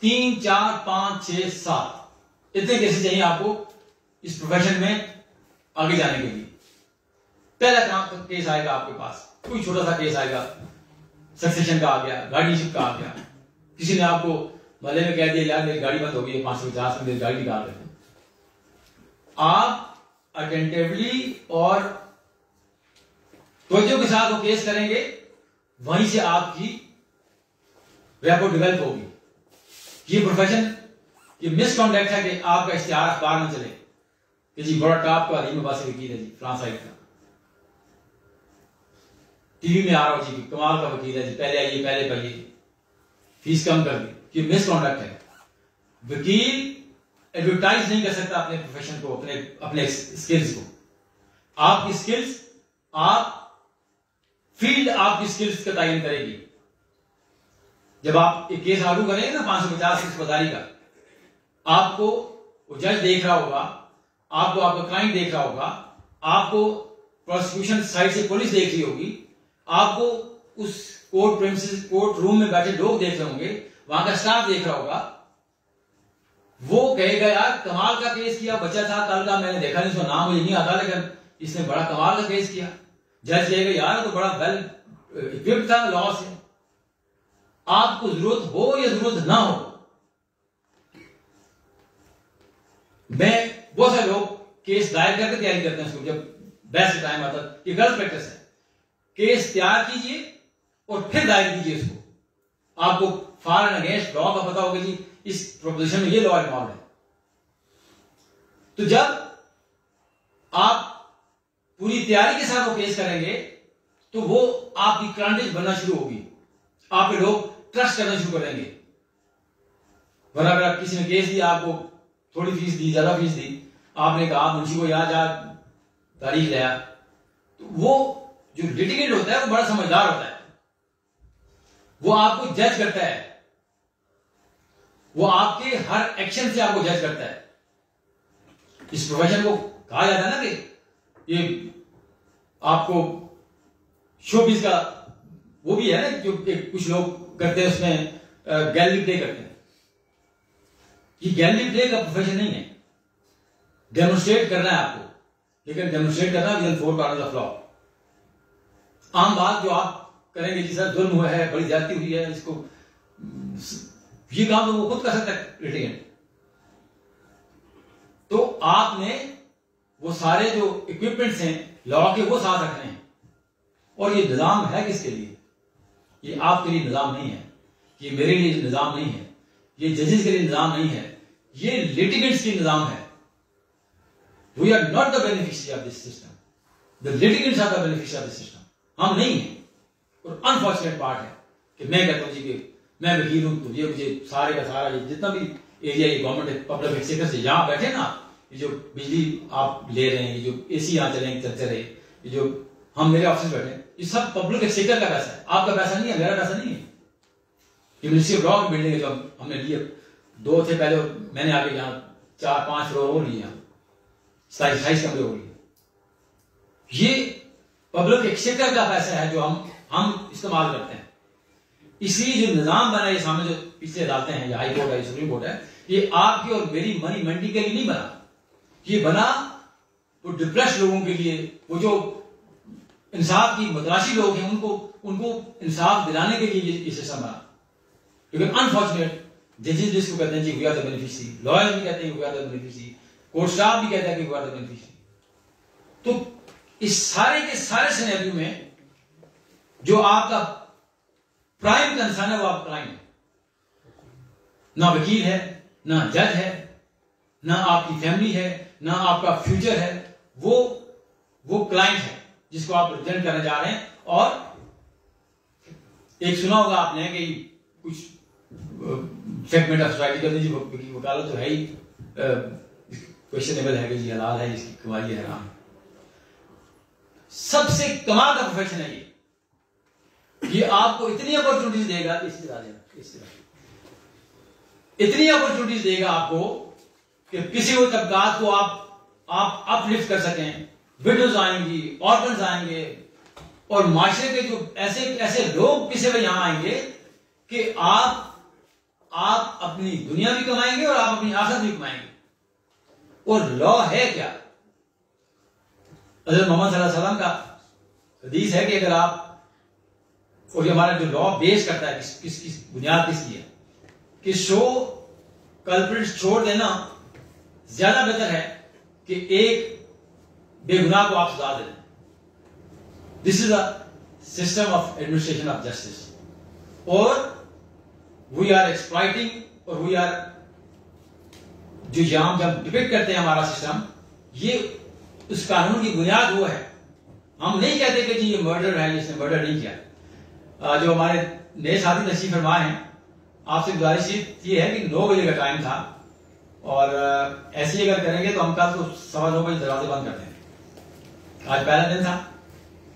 3, 4, 5, 6, 7 इतने केसेस चाहिए आपको इस प्रोफेशन में आगे जाने के लिए। पहला केस आएगा आपके पास, कोई छोटा सा केस आएगा, सक्सेशन का आ गया, गार्डियनशिप का आ गया, किसी ने आपको मोहल्ले में कह दिया यार मेरी गाड़ी बंद हो गई है, 550 में मेरी गाड़ी निकाल देते। आप अटेंटिवली और तवज्जो के साथ वो केस करेंगे, वहीं से आपकी रैपो डेवलप होगी। ये प्रोफेशन, ये मिसकॉन्डक्ट है कि आपका इश्तिहार अखबार में चले कि जी बड़ा टॉप का अलीम अब्बासी वकील है जी, फ्रांस साइड का, टीवी में आ रहा हो जी कमाल का वकील है जी, पहले आइए, पहले पढ़िए, फीस कम कर दी। ये मिसकॉन्डक्ट है। वकील एडवर्टाइज नहीं कर सकता अपने प्रोफेशन को, अपने स्किल्स को। आपकी स्किल्स, आप फील्ड आपकी स्किल्स का तयन करेगी। जब आप एक केस आर्ग्यू करेंगे ना 550 रिश्तेदारी का, आपको वो जज देख रहा होगा, आपको आपका क्लाइंट देख रहा होगा, आपको प्रोसिक्यूशन साइड से पुलिस देख रही होगी, आपको उस कोर्ट प्रेमिसेस, कोर्ट रूम में बैठे लोग देख रहे होंगे, वहां का स्टाफ देख रहा होगा। वो कहेगा यार कमाल का केस किया, बच्चा था कल का, मैंने देखा नहीं, उसका नाम मुझे नहीं आता लेकिन इसने बड़ा कमाल का केस किया। जज कहेगा यार तो बड़ा वेल इक्विप्ड था लॉ से। आपको जरूरत हो या जरूरत ना हो, मैं बहुत सारे लोग केस दायर करके तैयारी करते हैं, उसको जब बेस्ट टाइम आता है, ये गलत प्रैक्टिस है। केस तैयार कीजिए और फिर दायर कीजिए इसको। आपको फॉर एंड अगेंस्ट लॉ का पता होगा जी इस प्रोपोजिशन में ये लॉ इन्वॉल्व है। तो जब आप पूरी तैयारी के साथ वो केस करेंगे तो वो आपकी क्लाइंटेज बनना शुरू होगी, आप पे लोग ट्रस्ट करना शुरू करेंगे। वरना अगर आप किसी ने केस दिया, आपको थोड़ी फीस दी, ज्यादा फीस दी, आपने कहा मुंशी को यहाँ जा तारीख लाया, तो वो जो लिटिगेंट होता है वो बड़ा समझदार होता है, वो आपको जज करता है, वो आपके हर एक्शन से आपको जज करता है। इस प्रोफेशन को कहा जाता है ना कि ये आपको शोबिज का वो भी है ना, जो कुछ लोग करते हैं उसमें गैलरी प्ले करते हैं। ये गैलरी प्ले का प्रोफेशन नहीं है, डेमोन्स्ट्रेट करना है आपको, लेकिन डेमोन्स्ट्रेट करना with in 4 corners of law. आम बात जो आप करेंगे जिस तरह जुल्म हुआ है, बड़ी ज्यादती हुई है, इसको ये काम तो वो खुद कर सकता है लिटिगेंट। तो आपने वो सारे जो इक्विपमेंट्स हैं लॉ के वो साथ रखने हैं। और ये निजाम है किसके लिए? ये आपके लिए निजाम नहीं है, ये मेरे लिए निजाम नहीं है, ये जजेस के लिए निजाम नहीं है, ये लिटिगेंट्स के निजाम है। We are not the beneficiary of this system, the litigants are the beneficiary of this system. हम नहीं है। और अनफॉर्चुनेट पार्ट है कि मैं कहता हूं जी कि मैं वकील हूं, तो ये मुझे सारे का सारा ये जितना भी एरिया ये गवर्नमेंट पब्लिक सेक्टर से यहां बैठे ना, ये जो बिजली आप ले रहे हैं, ये जो एसी यहां चले चल रहे, ये जो हम मेरे ऑफिस बैठे, ये सब पब्लिक सेक्टर का पैसा है, आपका पैसा नहीं है, मेरा पैसा नहीं है। ये मिनिस्ट्री ऑफ लॉ की बिल्डिंग है जो हमने लिए, 2 थे पहले, मैंने आगे यहाँ 4-5 फ्लोर और लिए, 27 कमरे हो लिए। ये पब्लिक सेक्टर का पैसा है जो हम इस्तेमाल करते हैं। इसलिए जो निजाम बना है सामने, जो पिछले अदालतें हैं, या हाई कोर्ट है, सुप्रीम कोर्ट है, ये आपकी और मेरी मनी मंडी के लिए नहीं बना, ये बना वो डिप्रेस लोगों के लिए, वो जो इंसाफ की मतराशी लोग हैं उनको इंसाफ दिलाने के लिए ये सिस्टम बना। लेकिन अनफॉर्चुनेट जजेस जिसको कहते हैं जी we are the beneficiary, lawyer भी कहते हैं we are the beneficiary, court staff भी कहता है कि वी आर द बेनिफिशियरी। तो इस सारे के सारे सिनेरियो में जो आपका प्राइम कंसर्न है वो आप क्लाइंट है, ना वकील है, ना जज है, ना आपकी फैमिली है, ना आपका फ्यूचर है, वो क्लाइंट है जिसको आप रिप्रेजेंट करने जा रहे हैं। और एक सुना होगा आपने कि कुछ सेगमेंट ऑफ सोसाइटी करने की वकालत तो है ही क्वेश्चनेबल है कि जी हलाल है, इसकी कमाई है हराम। सबसे कमाल का प्रोफेशन है ये आपको इतनी अपॉर्चुनिटीज देगा, इतनी अपॉर्चुनिटीज देगा आपको कि किसी को तबकात को आप अपलिफ्ट कर सकें, विडोज आएंगी, ऑर्फन्स आएंगे, और माशरे के जो ऐसे लोग किसी में यहां आएंगे कि आप अपनी दुनिया भी कमाएंगे और आप अपनी आखिरत भी कमाएंगे। और लॉ है क्या? हज़रत मोहम्मद सल्लल्लाहु अलैहि वसल्लम का हदीस है कि अगर आप, और ये हमारा जो लॉ बेस करता है किस बुनियाद किसकी है कि कल्प्रिट्स छोड़ देना ज्यादा बेहतर है कि एक बेगुनाह को आप सजा दे दें। This is a system of administration of justice, और वी आर एक्सप्लॉइटिंग, और वी आर जो यहां जब डिपेक्ट करते हैं हमारा सिस्टम, ये उस कानून की बुनियाद वो है। हम नहीं कहते कि जी ये मर्डर है, इसने मर्डर नहीं किया। जो हमारे नए साथी तशरीफ फरमा हैं, आपसे गुजारिश ये है कि 9 बजे का टाइम था, और ऐसे ही अगर करेंगे तो हम कल तो 9:15 बजे दरवाजे बंद करते हैं। आज पहला दिन था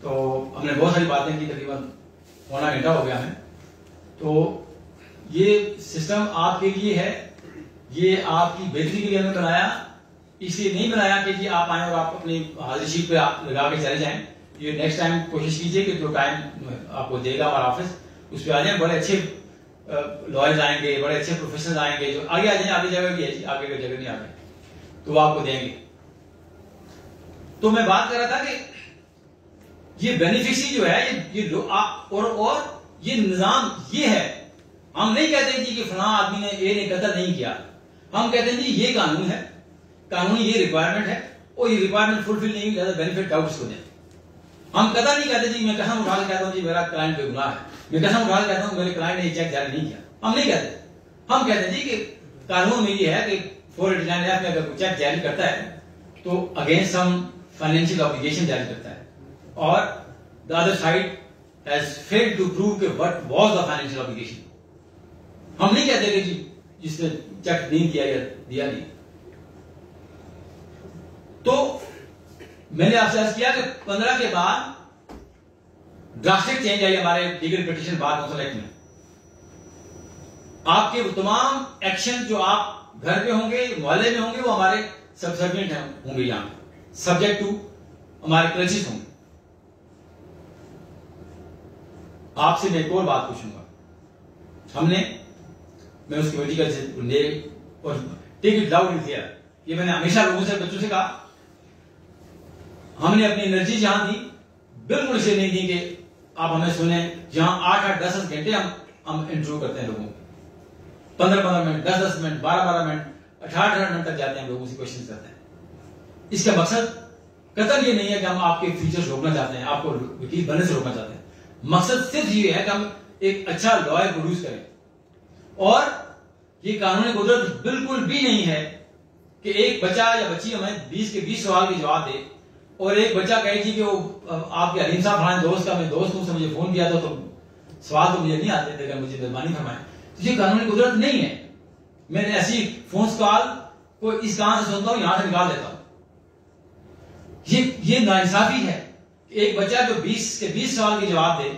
तो हमने बहुत सारी बातें की, तकरीबन पौना घंटा हो गया हमें। तो ये सिस्टम आपके लिए है, ये आपकी बेहतरी के लिए हमें बनाया, इसलिए नहीं बनाया कि जी आप आए और आप अपनी हाजिर शीट पे आप लगा के चले जाएं। ये नेक्स्ट टाइम कोशिश कीजिए कि जो टाइम आपको देगा हमारा ऑफिस, उस पर आ जाए। बड़े अच्छे लॉयर्स आएंगे, बड़े अच्छे प्रोफेशनल्स आएंगे जो आगे आ जाए, आगे जगह भी है, आगे की जगह नहीं आ गए तो वो आपको देंगे। तो मैं बात कर रहा था कि ये बेनिफिशियरी जो है ये और ये निजाम ये है। हम नहीं कहते जी कि फलां आदमी ने ए ने कत्ल नहीं किया, हम कहते हैं जी ये कानून है, कानूनी ये रिक्वायरमेंट है, और ये रिक्वायरमेंट फुलफिल नहीं हुई, बेनिफिट डाउट इसको दें। हम कदा नहीं कहते जी मैं कसम उठा के कहता हूं जी मेरा क्लाइंट बेगुनाह है, मैं कसम उठा के कहता हूं मेरे क्लाइंट ने चेक जारी नहीं किया, हम नहीं कहते। हम कहते हैं जी कि कानून में ये है कि 489 में अगर कोई चेक जारी करता है तो अगेंस्ट सम फाइनेंशियल ऑब्लिगेशन जारी करता है, और the other side has failed to prove कि what was the financial obligation. हम नहीं कहते कि जी जिसने चेक नहीं किया या दिया नहीं। तो मैंने आपसे अर्ज किया कि 15 के बाद ड्रास्टिक चेंज आई हमारे लीगल पिटीशन बार काउंसिल एक्ट में। आपके वो तमाम एक्शन जो आप घर पे होंगे, मोहल्ले में होंगे, वो हमारे सबसर्विएंट होंगे, यहां सब्जेक्ट टू हमारे क्लचेस होंगे। आपसे मैं एक और बात पूछूंगा। मैं उस कमेटी का ले और take it loud and clear, ये मैंने हमेशा लोगों से, बच्चों से कहा, हमने अपनी एनर्जी जहां दी बिल्कुल इसे नहीं दी कि आप हमें सुने, जहां 8-8, 10-10 घंटे हम इंटरव्यू करते हैं लोगों को, 15-15 मिनट, 10-10 मिनट, 12-12 मिनट, 18-18 मिनट तक जाते हैं, लोगों से क्वेश्चन करते हैं। इसका मकसद कतई ये नहीं है कि हम आपके फ्यूचर्स रोकना चाहते हैं, आपको वकील बनने से रोकना चाहते हैं। मकसद सिर्फ ये है कि हम एक अच्छा लॉयर प्रोड्यूस करें। और ये कानूनी कुदरत बिल्कुल भी नहीं है कि एक बच्चा या बच्ची हमें 20 के 20 सवाल के जवाब दे और एक बच्चा कहे जी कि वो आपके अलीम साहब फलाने दोस्त का, मैं दोस्त हूं, से मुझे फोन किया तो सवाल तो मुझे नहीं आते थे, मुझे मेहरबानी फरमाएं। तो ये कानूनी कुदरत नहीं है। मैंने ऐसी फोन कॉल को इस कान से सुनता हूं, यहां से निकाल देता हूं। ये नाइंसाफी है। एक बच्चा जो 20 के 20 सवाल के जवाब दे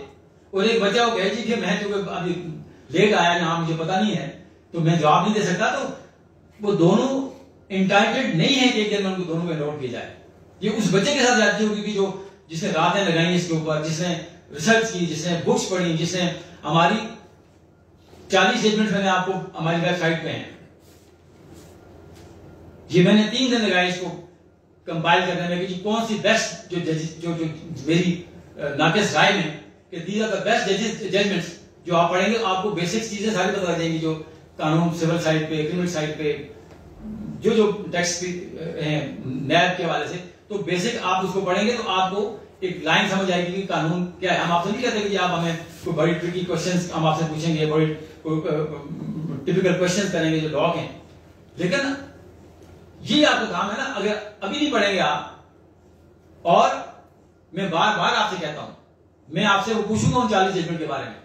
और एक बच्चा वो कहे जी कि मैं तो अभी लेट आया यहाँ, मुझे पता नहीं है तो मैं जवाब नहीं दे सकता, तो वो दोनों इंटाइटेड नहीं है कि एक दिन में उनको दोनों को नोट किया जाए। ये उस बच्चे के साथ जाती होगी कि जो जिसने रातें लगाई इसके ऊपर, जिसने रिसर्च की, जिसने बुक्स पढ़ी, जिसने हमारी 40 स्टेटमेंट मैंने आपको हमारी वेबसाइट पे हैं। ये मैंने 3 दिन लगाए इसको कंपाइल करने में कि कौन सी बेस्ट जो मेरी नाकिस राय में कि these are the best judgments जो आप पढ़ेंगे, आपको बेसिक चीजें सारी पता जाएंगी, जो कानून सिविल साइड पे, क्रिमिनल साइड पे, जो टेक्स्ट हैं नैब के हवाले से, तो बेसिक आप उसको पढ़ेंगे तो आपको एक लाइन समझ आएगी कि कानून क्या है। हम आपसे नहीं कहते कि आप हमें कोई बड़ी ट्रिकी क्वेश्चंस हम आपसे पूछेंगे, बड़ी टिपिकल क्वेश्चंस करेंगे जो लॉ हैं, लेकिन ये आपका काम है ना। अगर अभी नहीं पढ़ेंगे आप, और मैं बार बार आपसे कहता हूं, मैं आपसे वो पूछूंगा उन 40 जजमेंट के बारे में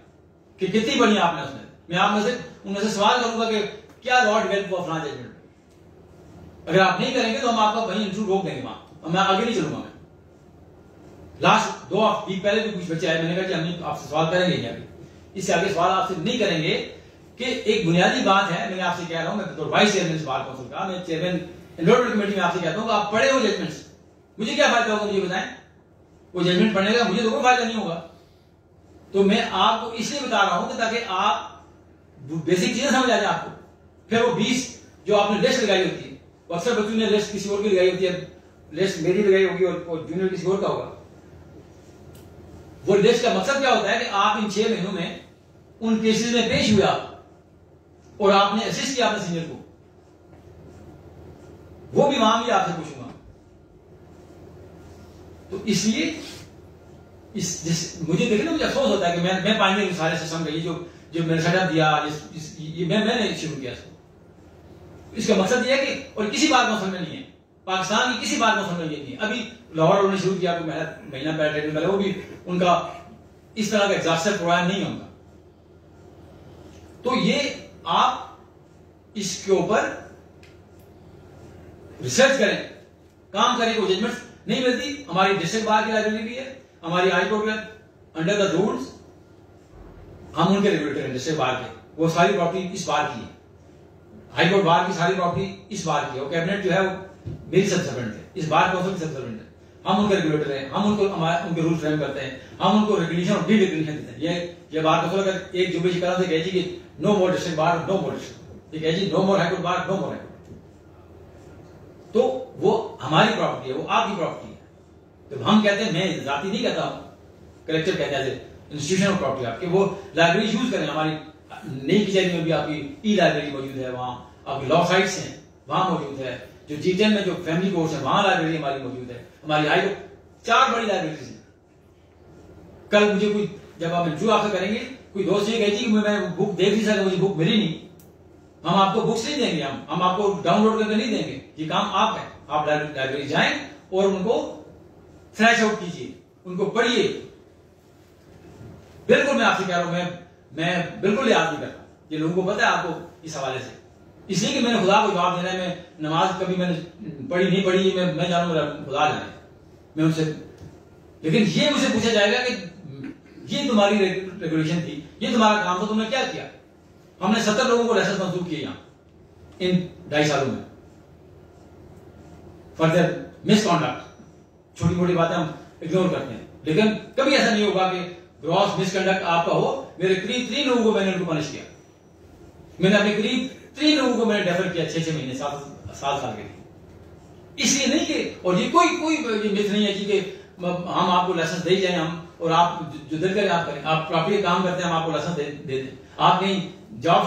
कि कितनी पढ़ी आपने उसमें, मैं आप में से उनमें से सवाल करूंगा कि क्या लॉ डेवलप हुआ फलाना जजमेंट। अगर आप नहीं करेंगे तो हम आपका वहीं इंटरव्यू रोक देंगे, वहां मैं आगे नहीं चलूंगा। मैं लास्ट 2 वीक पहले भी कुछ बच्चे आए, मैंने कहा कि हम आपसे सवाल करेंगे आगे, इससे आगे सवाल आपसे नहीं करेंगे। कि एक बुनियादी बात है, मैंने आपसे कह रहा हूं, मैं तो वाइस चेयरमैन बार काउंसिल का, मैं चेयरमैन एनरोलमेंट कमेटी में आपसे कहता हूं कि आप पढ़े हो जजमेंट्स, मुझे क्या फायदा होगा, मुझे बताएं। वो जजमेंट पढ़ने का मुझे तो कोई फायदा नहीं होगा। तो मैं आपको इसलिए बता रहा हूं कि ताकि आप बेसिक चीजें समझ आ जाए आपको। फिर वो 20 जो आपने लिस्ट लगाई होती है, अक्सर बच्चों ने लिस्ट किसी और की लगाई होती है, लिस्ट मेरी लगाई होगी और जूनियर किसी और का होगा। वो लिस्ट का मकसद क्या होता है कि आप इन 6 महीनों में उन केसेस में पेश हुए आप, और आपने असिस्ट किया अपने सीनियर को, वो भी वहां भी आपसे पूछूंगा। तो इसलिए मुझे देखिए ना, मुझे अफसोस होता है कि मैं पानी सारे सिस्टम का ये जो मैंने सेटअप दिया, ये मैंने शुरू किया इसको। इसका मकसद ये है कि, और किसी बात मौसम में नहीं है, पाकिस्तान की किसी बात मौसम में ये नहीं है। अभी लाहौर उन्होंने शुरू किया, महीना पहले, वो भी उनका इस तरह का एग्जॉस्टिव प्रोग्राम नहीं है उनका। तो ये आप इसके ऊपर रिसर्च करें, काम करें। कोई जजमेंट नहीं मिलती, हमारी डिस्ट्रिक्ट बार की लाइब्रेरी भी है, हमारी हाई कोर्ट में अंडर द रूल्स हम उनके रेगुलेटर हैं डिस्ट्रिक्ट बार के, वो सारी प्रॉपर्टी इस बार की है। हाई कोर्ट बार की सारी प्रॉपर्टी इस बार की है, और कैबिनेट जो है वो मेरी सबसर्वेंट है, इस बार काउंसिल की सबसर्वेंट है। हम उनके रेगुलेटर हैं, हम उनके रूल फ्रेम करते हैं, हम उनको रेगुलेशन और डी रेगुलेशन देते हैं। ये बार काउंसिल अगर एक जुबे शिकारा से कहे जी कि नो मोर डिस्ट्रिक्ट बार, नो मोर डिस्ट्रिक्ट, ये कहे जी नो मोर हाई कोर्ट बार, नो मोर हाई कोर्ट, तो वो हमारी प्रॉपर्टी है, वो आपकी प्रॉपर्टी है। तो हम कहते हैं, मैं जाती नहीं कहता हूं, कलेक्टर कहते हैं इंस्टीट्यूशन ऑफ प्रॉपर्टी आपके, वो लाइब्रेरी यूज करें। हमारी नई किचन में भी आपकी ई लाइब्रेरी मौजूद है, वहां आपकी लॉ साइट्स हैं वहां मौजूद है, जो G10 में जो फैमिली कोर्स है वहां लाइब्रेरी हमारी मौजूद है, हमारी हाई 4 बड़ी लाइब्रेरीज हैं। कल मुझे कोई, जब आप इंटरव्यू आपसे करेंगे, कोई दोस्त ये कहती कि मैं बुक देख नहीं सका, मुझे बुक मिली नहीं, हम आपको बुक्स नहीं देंगे, हम आपको डाउनलोड करके नहीं देंगे, ये काम आप है। आप लाइब्रेरी जाएं और उनको फ्लैश आउट कीजिए, उनको पढ़िए। बिल्कुल मैं आपसे कह रहा हूं, मैं बिल्कुल याद नहीं करता, ये लोगों को पता है आपको इस हवाले से। इसलिए कि मैंने खुदा को जवाब देना है। मैं नमाज कभी मैंने पढ़ी नहीं पढ़ी, मैं जानू, मेरा खुदा जाने। मैं उनसे, लेकिन ये मुझसे पूछा जाएगा कि ये तुम्हारी रेगुलेशन थी, ये तुम्हारा काम था, तुमने क्या किया? हमने 70 लोगों को लाइसेंस मंजूर किए यहाँ इन 2.5 सालों में फॉर देयर मिसकॉन्डक्ट। छोटी मोटी बातें हम इग्नोर करते हैं, लेकिन कभी ऐसा नहीं होगा कि ग्रॉस मिसकंडक्ट आपका हो। मेरे करीब 3 लोगों को मैंने उनको पनिश किया। मैंने अपने करीब 3 लोगों को मैंने डेफर किया 6-6 महीने, 7 साल के लिए। इसलिए नहीं कि, और ये कोई मिथ नहीं है कि हम आपको लाइसेंस दे जाए हम, और आप जो दिल करें आप करें। आप प्रॉपर्ली काम करते हैं, हम आपको लाइसेंस दे दें। आप कहीं जॉब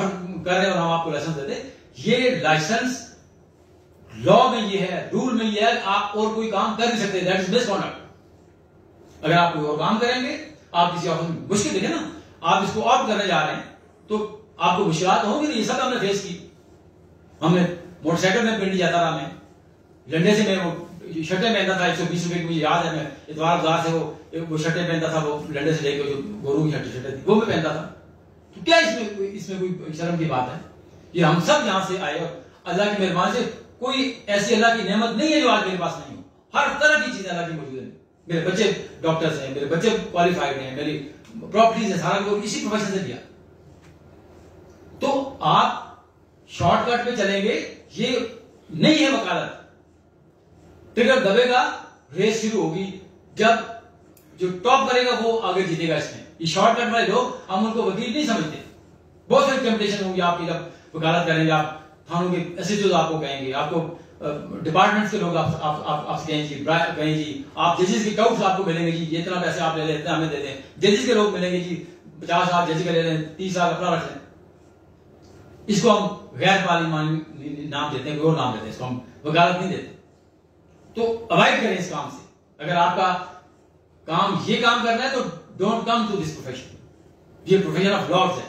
कर रहे हैं और हम आपको लाइसेंस दे दें, ये लाइसेंस लॉ में ये है, रूल में ये है, आप और कोई काम कर नहीं सकते। That is misconduct. अगर आप कोई और काम करेंगे, आप किसी ऑफिस में मुश्किल देखें ना, आप इसको ऑप्ट करने जा रहे हैं तो आपको मुश्किलात होंगी। ये सब हमने फेस की। हमने मोटरसाइकिल में पिंडी जाता रहा, मैं लंडे से मैं वो शर्टें पहनता था 120 रुपए की, मुझे याद है। मैं इतवार बाजार से वो शर्टें पहनता था, वो लंडे से लेकर, जो गोरू की शर्टें थी वो मैं पहनता था। तो क्या इसमें कोई शर्म की बात है? ये हम सब यहां से आए और अल्लाह की मेहरबानी से कोई ऐसी अल्लाह की नेमत नहीं है जो आज मेरे पास नहीं हो। हर तरह की चीजें अल्लाह की मौजूद है। मेरे बच्चे डॉक्टर्स हैं, मेरे बच्चे क्वालिफाइड हैं, मेरी प्रॉपर्टीज है, सारा कुछ इसी प्रोफेशन से किया। तो आप शॉर्टकट पे चलेंगे, ये नहीं है वकालत। ट्रिगर दबेगा, रेस शुरू होगी। जब जो टॉप करेगा वो आगे जीतेगा। इसमें ये शॉर्टकट वाले लोग, हम उनको वकील नहीं समझते। बहुत सारी टेम्पटेशन होगी आपकी जब वकालत करेंगे। आप थानों के एसएचओ आपको कहेंगे, आपको डिपार्टमेंट्स के लोग आपसे कहेंगे जी, आप जजेस के टाउट्स आपको मिलेंगे जी, ये इतना पैसे आप ले लेते हैं, हमें दे दें। जजेस के लोग मिलेंगे जी, 50 साल जज के ले लें, 30 साल अपना रख लें। इसको हम गैर पार्लिमानी नाम देते हैं, कोई और नाम देते हैं, इसको हम वकालत नहीं देते। तो अवॉइड करें इस काम से। अगर आपका काम ये काम करना है तो don't come to this profession. ये प्रोफेशन ऑफ लॉर्ड्स है।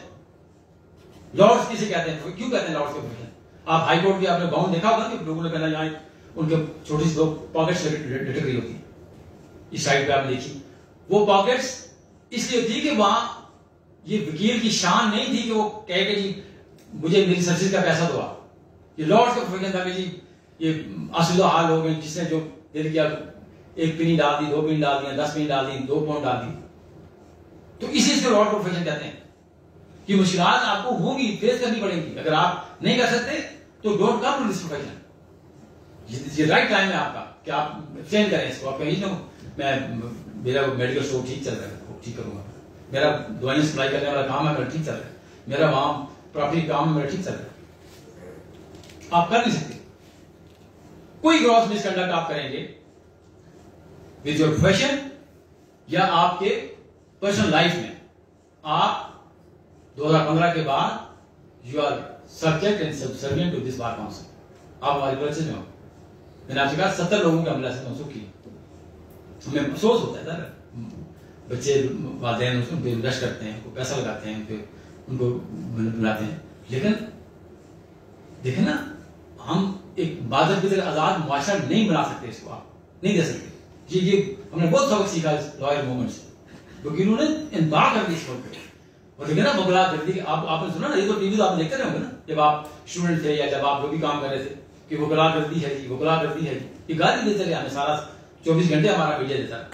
लॉर्ड्स किसे कहते हैं? क्यों कहते हैं लॉर्ड्स के प्रोफेशन? आप हाई कोर्ट के आपने बाउंड देखा होगा कि लोगों ने कहना यहाँ उनके छोटी सी दो पॉकेट्स लटक रही होती, इस साइड पे आप देखिए, वो पॉकेट्स इसलिए थी कि वहां ये वकील की शान नहीं थी कि वो कहे कि जी मुझे मेरी सर्विस का पैसा दो आप। ये लॉर्ड्स का प्रोफेशन था कि जी ये आसुदा हाल हो गए, जिसने जो दिल किया 1 पिनी डाल दी, 2 पिनी डाल दी, 10 पिनी डाल दी, 2 पाउंड डाल दी। तो इसी इसको लॉर्ड प्रोफेशन कहते हैं कि मुश्किलात आपको होगी, फेस करनी पड़ेगी। अगर आप नहीं कर सकते तो don't come to this profession. ये राइट टाइम है आपका कि आप चेंज करें इसको। आप कहीं मैं मेरा मेडिकल स्टोर ठीक चल रहा है, ठीक करूंगा। मेरा दवाइयां सप्लाई करने वाला काम है, मेरा ठीक चल रहा है। मेरा वहां प्रॉपर्टी काम है, मेरा ठीक चल रहा है। आप कर नहीं सकते। कोई ग्रॉस मिसकंडक्ट आप करेंगे विद योर प्रोफेशन या आपके पर्सनल लाइफ में, आप 2015 के बाद you are subject and subservient to this bar council. आप हमारे परिचय में हो। मैंने आपसे कहा 70 लोगों का हमला से मंसूख किया। हमें अफसोस होता है सर, बच्चे वालिदैन उसमें इन्वेस्ट करते हैं, उनको पैसा लगाते हैं, फिर उनको बुलाते हैं। लेकिन देखें ना, हम एक बादल की तरह आजाद मुआशरा नहीं बना सकते, इसको आप नहीं दे सकते। ये हमने बहुत सबक सीखा इस लॉयर मूवमेंट से, क्योंकि इन्होंने इंतजार कर दी इस वक्त पे। और देखिए ना बगला कर दी। आपने सुना ना, ये तो टीवी तो आप देखते रहे होंगे ना, जब आप स्टूडेंट थे या जब आप जो भी काम कर रहे थे कि वो गला कर दी है जी, वो गला कर दी है जी, ये गाली देते रहे हमें सारा 24 घंटे हमारा मीडिया देता रहा।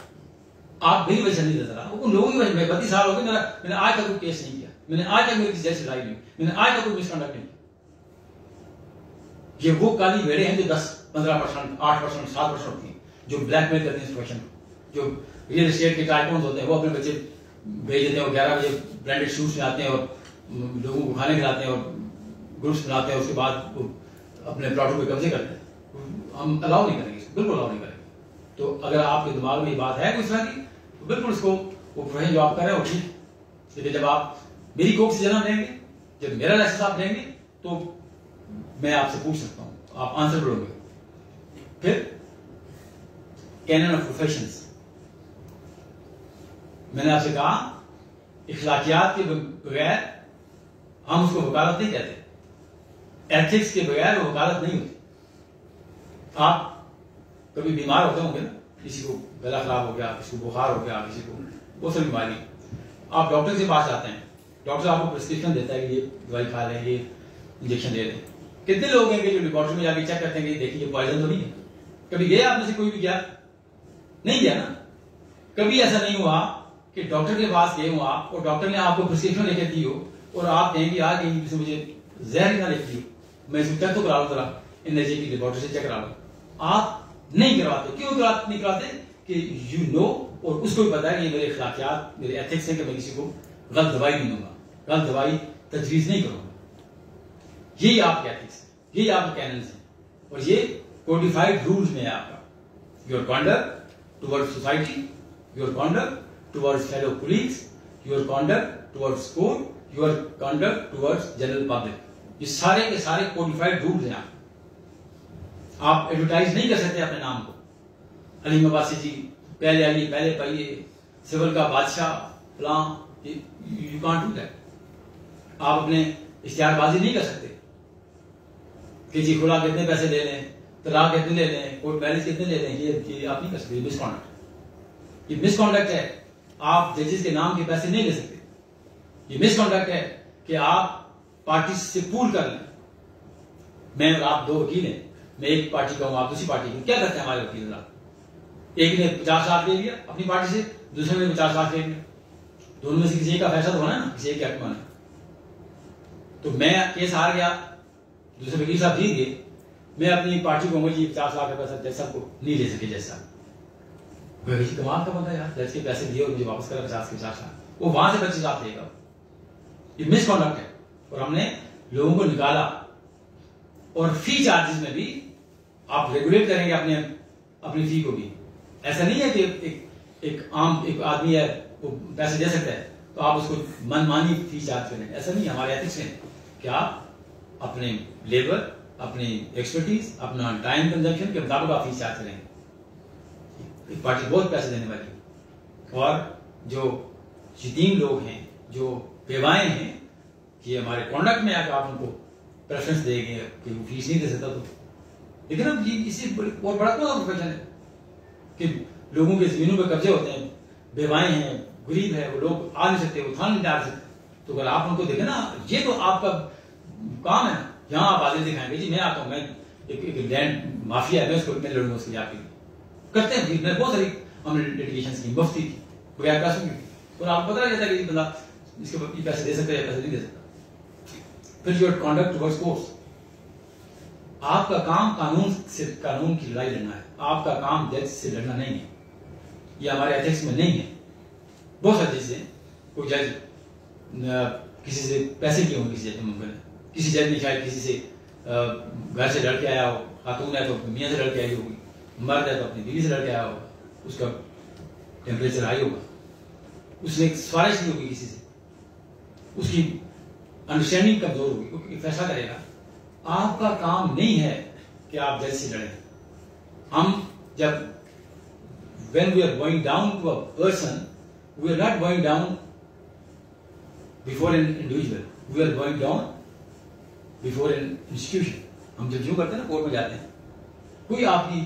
आप मेरी वजह नहीं देता रहा, उन लोगों की वजह। 32 साल हो गए, मैंने आज तक कोई केस नहीं किया, मैंने आज तक मेरी किसी जैसी लड़ाई नहीं, मैंने आज तक कोई मिसकंडक्ट नहीं किया। ये वो काली भेड़े हैं जो 10-15%, 8%, 7% थी, जो ब्लैकमेल करते हैं इस प्रोफेशन को। जो रियल एस्टेट के टाइकून्स होते हैं, वो अपने बच्चे भेज देते हैं, 11 बजे ब्रांडेड शूज में आते हैं और लोगों को खाने खिलाते हैं और ग्रुप्स बनाते हैं, उसके बाद वो अपने प्लॉटों पे कब्जे करते हैं। हम अलाउ नहीं करेंगे, बिल्कुल अलाउ नहीं करेंगे। तो अगर आपके दिमाग में ये बात है कुछ तरह की, तो बिल्कुल उसको वो प्रोफेशन जो आप कर रहे हैं वो ठीक। लेकिन जब आप मेरी कोख से जन्म लेंगे, जब मेरा लाइसेंस आप लेंगे, तो मैं आपसे पूछ सकता हूं, आप आंसर करोगे। फिर कैनन ऑफ प्रोफेशंस, मैंने आपसे कहा इखलाकियात के बगैर हम उसको वकालत नहीं कहते। एथिक्स के बगैर वो वकालत नहीं होती। आप कभी बीमार होते होंगे ना, किसी को गला खराब हो गया, किसी को बुखार हो गया, किसी को बहुत सारी बीमारी, आप डॉक्टर के पास जाते हैं, डॉक्टर आपको प्रिस्क्रिप्शन देता है कि ये दवाई खा लें, ये इंजेक्शन दे दें। कितने लोग हैं जो लेबोरेटरी में जाके चेक करते हैं कि देखिए पॉइजन तो नहीं है? कभी गए आप में से कोई भी गया? नहीं गया ना। कभी ऐसा नहीं हुआ कि डॉक्टर के पास गए हो आप और डॉक्टर ने आपको प्रिस्क्रिप्शन लेके दी हो और आप कहें कि यार कहीं मुझे जहर ना लिख दी, मैं इसको चेक तो करा लो, जरा एनर्जी की लेबोरेटरी से चेक करा लो। आप नहीं करवाते। क्यों नहीं कराते? कि यू नो, और उसको भी पता है कि ये मेरे अखलाकियात, मेरे एथिक्स हैं कि मैं किसी को गलत दवाई नहीं दूंगा, गलत दवाई तजवीज नहीं करूंगा। यही आपके एथिक्स है, यही आपके कैनन्स हैं, और ये कोडिफाइड रूल्स में है आपका। Your conduct towards society, your conduct towards fellow colleagues, your conduct towards court, your conduct towards general public, ये सारे के सारे कोडिफाइड रूल्स हैं। आप एडवर्टाइज नहीं कर सकते अपने नाम को, अलीम अब्बासी जी पहले आइए, पहले पाइए, सिविल का बादशाह फलां, यू कांट डू दैट। आप अपने इश्तिहारबाजी नहीं कर सकते कि जी खुला कितने पैसे ले लें, तलाक कितने ले लें, कोर्ट मैरिज कितने ले लें, ये आप नहीं कर सकते। मिसकॉन्डक्ट, ये मिसकॉन्डक्ट है। आप जजेस के नाम के पैसे नहीं ले सकते। ये मिसकॉन्डक्ट है कि आप पार्टी से पूल कर लें। मैं और आप दो वकील हैं, मैं एक पार्टी का हूं, आप दूसरी पार्टी की। क्या करते हैं हमारे वकील? एक ने 50 लाख ले लिया अपनी पार्टी से, दूसरे ने 50 लाख ले लिया। दोनों में से किसी एक का फैसला तो होना है ना, किसी एक का होना है। तो मैं केस हार गया, दूसरे वकील साहब जीत गए, मैं अपनी पार्टी को मुझे 50 लाख का पैसा जज साहब को नहीं ले सके। जज साहब कमाल का बंदा यार, जज के पैसे दिए और मुझे वापस करा 50 के 50 लाख, वो वहां से 25 लाख लेगा। ये मिसकॉन्डक्ट है। और हमने लोगों को निकाला, और फी चार्जेस में भी आप रेगुलेट करेंगे अपनी फी को भी। ऐसा नहीं है कि एक आदमी है वो पैसे दे सकता है तो आप उसको मनमानी फी चार्ज करें, ऐसा नहीं। हमारे एथिक्स में कि आप अपने लेबर, अपनी एक्सपर्टीज, अपना टाइम कंजम्पशन के मुताबिक आप फी चार्ज करेंगे। एक पार्टी बहुत पैसे देने वाली, और जो यतीम लोग हैं, जो बेवाएं हैं, कि हमारे कॉन्डक्ट में आकर आप उनको प्रेफरेंस देंगे कि वो फीस नहीं दे सकता। तो लेकिन अब ये इसी बहुत बड़ा कौन प्रोफेशन है कि लोगों के जमीनों पर कब्जे होते हैं, बेवाएं हैं, गरीब है, वो लोग आ नहीं सकते, वो थान नहीं डाल सकते। तो अगर आप उनको देखें ना, ये तो आपका काम है। यहाँ आप आगे दिखाएंगे जी मैं आता हूँ, मैं एक लैंड माफिया है, मैं उसको मैं लड़ूंगा उसके जाके करते हैं। मैं बहुत सारी हमने लिटिगेशन की मुफ्ती थी बगैर पैसों की, और आपको पता चलता है कि बंदा इसके पैसे दे सकता है या पैसे नहीं दे सकता। फिर योर कॉन्डक्ट टुवर्ड्स कोर्ट्स, आपका काम कानून की लड़ाई लड़ना है। आपका काम जज से लड़ना नहीं है। ये हमारे एथिक्स में नहीं है। बहुत सारी चीजें, कोई जज किसी से पैसे किए होंगे, किसी जज मुमकिन है, किसी जज ने शायद किसी से घर से लड़ के आया हो, खातून है तो मियाँ से लड़ के आई होगी, मर्द है तो अपनी बीवी से लड़ के आया होगा, उसका टेम्परेचर हाई होगा, उसने सिफारिश की होगी किसी से, उसकी अंडरस्टैंडिंग कमजोर होगी, क्योंकि फैसला करेगा। आपका काम नहीं है कि आप जज से लड़ें। हम जब when we are going down to a person, we are not going down before an individual, we are going down before an institution. हम जब यूं करते हैं ना, कोर्ट में जाते हैं, कोई आपकी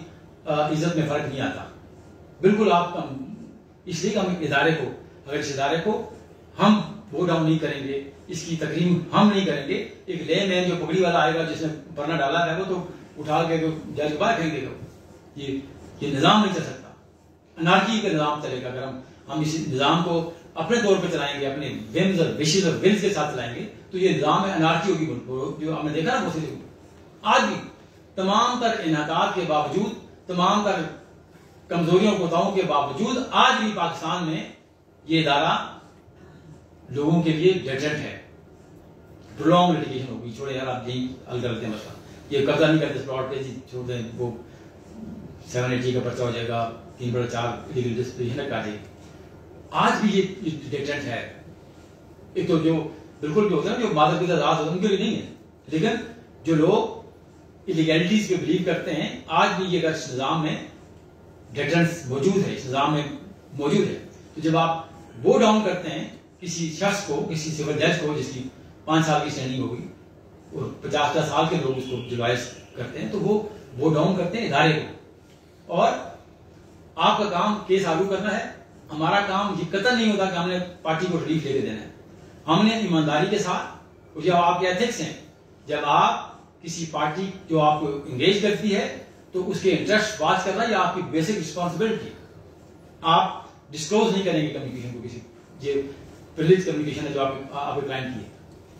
इज्जत में फर्क नहीं आता। बिल्कुल आप इसलिए हम इदारे को, अगर इस इदारे को हम वो डाउन नहीं करेंगे, इसकी तकरीम हम नहीं करेंगे, एक ले मैन जो पगड़ी वाला आएगा जिसने परना डाला है वो तो उठा के जज बाहर फेंक देगा। ये निजाम नहीं चल सकता। अनार्की का निजाम चलेगा। अगर हम इस निजाम को अपने तौर पे चलाएंगे, अपने विम्स और विशेस और विल्स के साथ चलाएंगे, तो ये निजाम में अनार्की होगी। जो हमने देखा ना, बहुत आज भी तमाम तर इन्हकार के बावजूद, तमाम तर कमजोरियों कोताओं के बावजूद, आज भी पाकिस्तान में ये इदारा लोगों के लिए डेटेंट है। प्रोलॉन्ग लिटिगेशन होगी, छोड़े यार आप यही हल करते हैं मसला, ये कब्जा नहीं करते प्लॉट पे जी, छोड़ दें, वो 780 का पर्चा हो जाएगा, 3/4 इलीगल डिस्पोजिशन का आ जाएगी। आज भी ये डेटेंट है। एक तो जो बिल्कुल जो होते हैं, जो मादक के आजाद होते हैं, उनके लिए नहीं है, लेकिन जो लोग इलीगैलिटीज पे बिलीव करते हैं, आज भी ये अगर निजाम में डेटेंट्स मौजूद है, इस निजाम में मौजूद है, तो जब आप वो डाउन करते हैं किसी शख्स को, किसी सिविल जज को जिसकी 5 साल की स्टैंडिंग होगी और 50 साल के लोग उसको जुलाइज करते हैं, तो वो डाउन करते हैं इदारे को। और आपका काम केस आगू करना है। हमारा काम ये कतई नहीं होता कि हमने पार्टी को रिलीफ लेके देना है। हमने ईमानदारी के साथ, जब आपके एथिक्स हैं, जब आप किसी पार्टी जो आपको एंगेज करती है तो उसके इंटरेस्ट वाच करना ये आपकी बेसिक रिस्पॉन्सिबिलिटी। आप डिस्क्लोज नहीं करेंगे कम्युनिकेशन को, किसी ये प्रिविलेज कम्युनिकेशन है जो आपके क्लाइंट की है।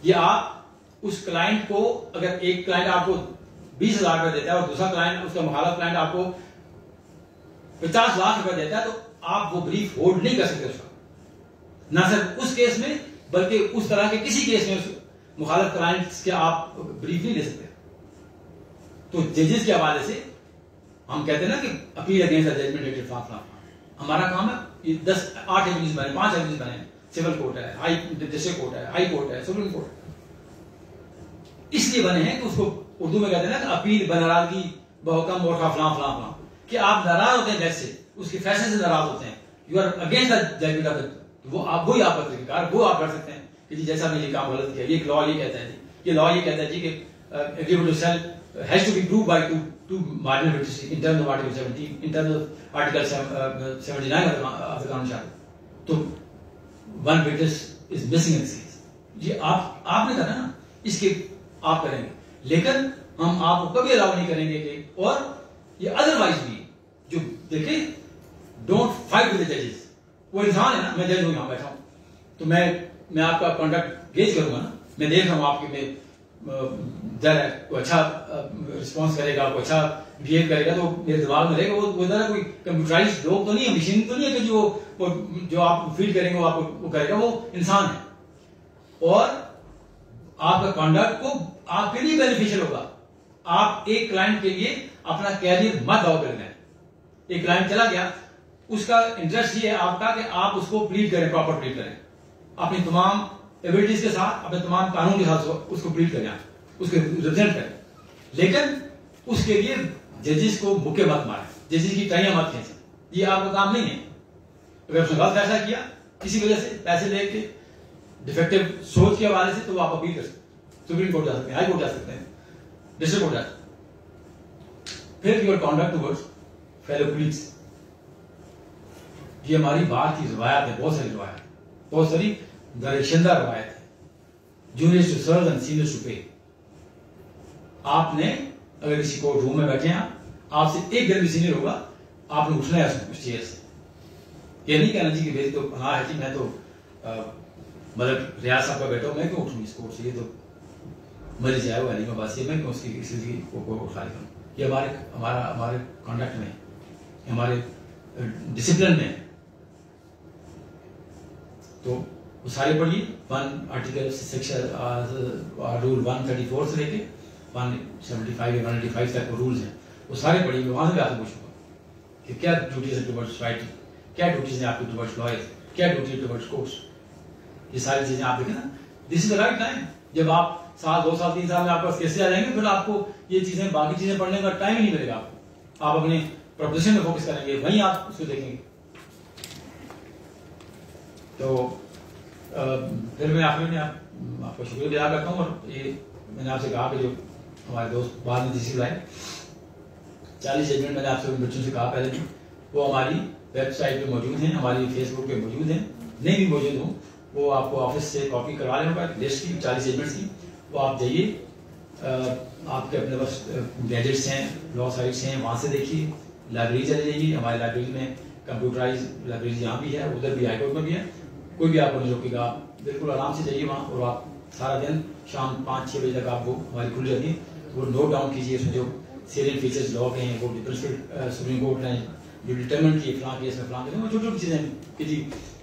ये आप उस क्लाइंट को, अगर एक क्लाइंट आपको 20,000 रुपए देता है और दूसरा क्लाइंट, उसका मुखालिफ क्लाइंट आपको 50 लाख रुपए देता है, तो आप वो ब्रीफ होल्ड नहीं कर सकते उसका, ना सिर्फ उस केस में बल्कि उस तरह के किसी केस में उस मुखालिफ क्लाइंट्स के आप ब्रीफ नहीं ले सकते। तो जजेस के हवाले से हम कहते हैं ना कि appeal against the judgment dated for, हमारा काम है ये 8 एवेन्यूज बने, 5 एवेन्यूज बने, सिविल कोर्ट है, हाई डिस्ट्रिक्ट कोर्ट है, हाई कोर्ट है, सुप्रीम कोर्ट है। इसलिए बने हैं कि उसको उर्दू में कहते हैं ना कि अपील बनराजगी बहुकम मोटा फलां फलां फलां, कि आप नाराज होते हैं जज से, उसके फैसले से नाराज होते हैं, you are against the judgment of the, वो आप वही आपका तरीका, वो आप कर सकते हैं कि जी जैसा मैंने ये काम गलत किया, ये लॉ ये कहता है जी, ये लॉ ये कहता है जी कि agreement to sell has to be proved by two marginal witnesses in terms of Article 17, in terms of Article 79 of the Constitution. तो one witness is missing in this case. ये आपने करना ना, इसके आप करेंगे, लेकिन हम आपको कभी अलाउ नहीं करेंगे कि, और ये अदरवाइज भी जो देखे, डोंट फाइट विद द जजेस। वो इंसान है ना, मैं जज हूं यहां बैठा हूं, तो मैं आपका कॉन्डक्ट गेज करूंगा ना, मैं देख रहा हूं आपके में डर है, कोई अच्छा रिस्पॉन्स करेगा, कोई अच्छा बिहेव करेगा, तो मेरे दिमाग में रहेगा वो जरा कोई कंप्यूटराइज्ड लोग तो नहीं है, मशीन तो नहीं है कि वो जो आप फील करेंगे वो आपको वो करेगा, वो इंसान है। और आपका कॉन्डक्ट को आपके लिए बेनिफिशियल होगा। आप एक क्लाइंट के लिए अपना कैरियर मत दाव करना है। एक क्लाइंट चला गया, उसका इंटरेस्ट ये है आपका कि आप उसको प्लीड करें, प्रॉपर प्लीड करें, अपनी तमाम एबिलिटीज के साथ, अपने तमाम कानून के साथ उसको प्लीड करें, उसको रिप्रेजेंट करें, लेकिन उसके लिए जजेस को मुक्के मत मारें, जजेस की टाइयां मत खींचें, ये आपका काम नहीं है। अगर उसने गलत फैसला किया किसी वजह से, पैसे लेके, डिफेक्टिव सोच के हवाले से, तो आप अपील कर सकते हैं, सुप्रीम कोर्ट जा सकते हैं, हाई कोर्ट जा सकते हैं, डिस्ट्रिक्ट कोर्ट जा सकते हैं। फिर your conduct towards fellow colleagues, ये हमारी बात की रिवायत है, बहुत सारी रिवायत, बहुत सारी दरिशिंदा रवायत है, juniors to serve and seniors to pay. आपने अगर किसी कोर्ट रूम में बैठे हैं, आपसे एक जन भी सीनियर होगा, आपने उठना है उस चेयर से। ये नहीं कहना चाहिए कि मेरी तो पनाह है जी, मैं तो मतलब रियाज साहब का बैठा हूं, मैं क्यों उठूं इस कोर्ट से, ये तो मर जाए वो नहीं, बस ये मैं क्यों उसकी किसी को उठा लेता हूं। ये हमारे कॉन्डक्ट में, हमारे डिसिप्लिन में। तो वो सारे पढ़िए, 1 आर्टिकल सेक्शन रूल 134 से लेके 175 या 185 तक रूल्स हैं, वो सारे पढ़िए। वहां से भी आपसे पूछूंगा कि क्या ड्यूटीज है टुवर्ड्स सोसाइटी, क्या ड्यूटीज है आपकी टुवर्ड्स लॉयर्स, क्या ड्यूटी है टुवर्ड्स कोर्ट्स। ये सारी चीजें आप देखें ना, this is the right time. जब आप साल 2 साल 3 साल में आपके पास केसेस आ जाएंगे, फिर आपको ये चीजें, बाकी चीजें पढ़ने का टाइम ही नहीं मिलेगा आपको। आप अपने प्रोफेशन में फोकस करेंगे, वहीं आप उसको देखेंगे। तो फिर मैं आखिर में आपका शुक्रिया अदा करता हूँ। और ये मैंने आपसे कहा कि जो हमारे दोस्त बाद में जिसी लाए 40 जजमेंट मैंने आपसे बच्चों से कहा पहले भी, वो हमारी वेबसाइट पे मौजूद हैं, हमारी फेसबुक पे मौजूद हैं। नहीं भी मौजूद हो वो आपको ऑफिस से कॉपी करवा लेना लिस्ट की 40 जजमेंट्स की। वो आप जाइए, आपके अपने पास गैजेट्स हैं, लॉ साइट्स हैं, वहाँ से देखिए। लाइब्रेरी चले जाइए, हमारी लाइब्रेरी में कंप्यूटराइज लाइब्रेरी यहाँ भी है, उधर भी हाईकोर्ट में भी है, कोई भी आपको नहीं रोकेगा। बिल्कुल आराम से जाइए वहाँ, और आप सारा दिन शाम 5-6 बजे तक आपको हमारी खुल जाती है। वो नोट डाउन कीजिए, उसमें जो सीरियल फीचर्स लॉ के हैं, वो प्रिंसिपल सुप्रीम कोर्ट ने जो डिटरमिन किए, फलां केस में फलां केस में, छोटी छोटी चीजें कि जी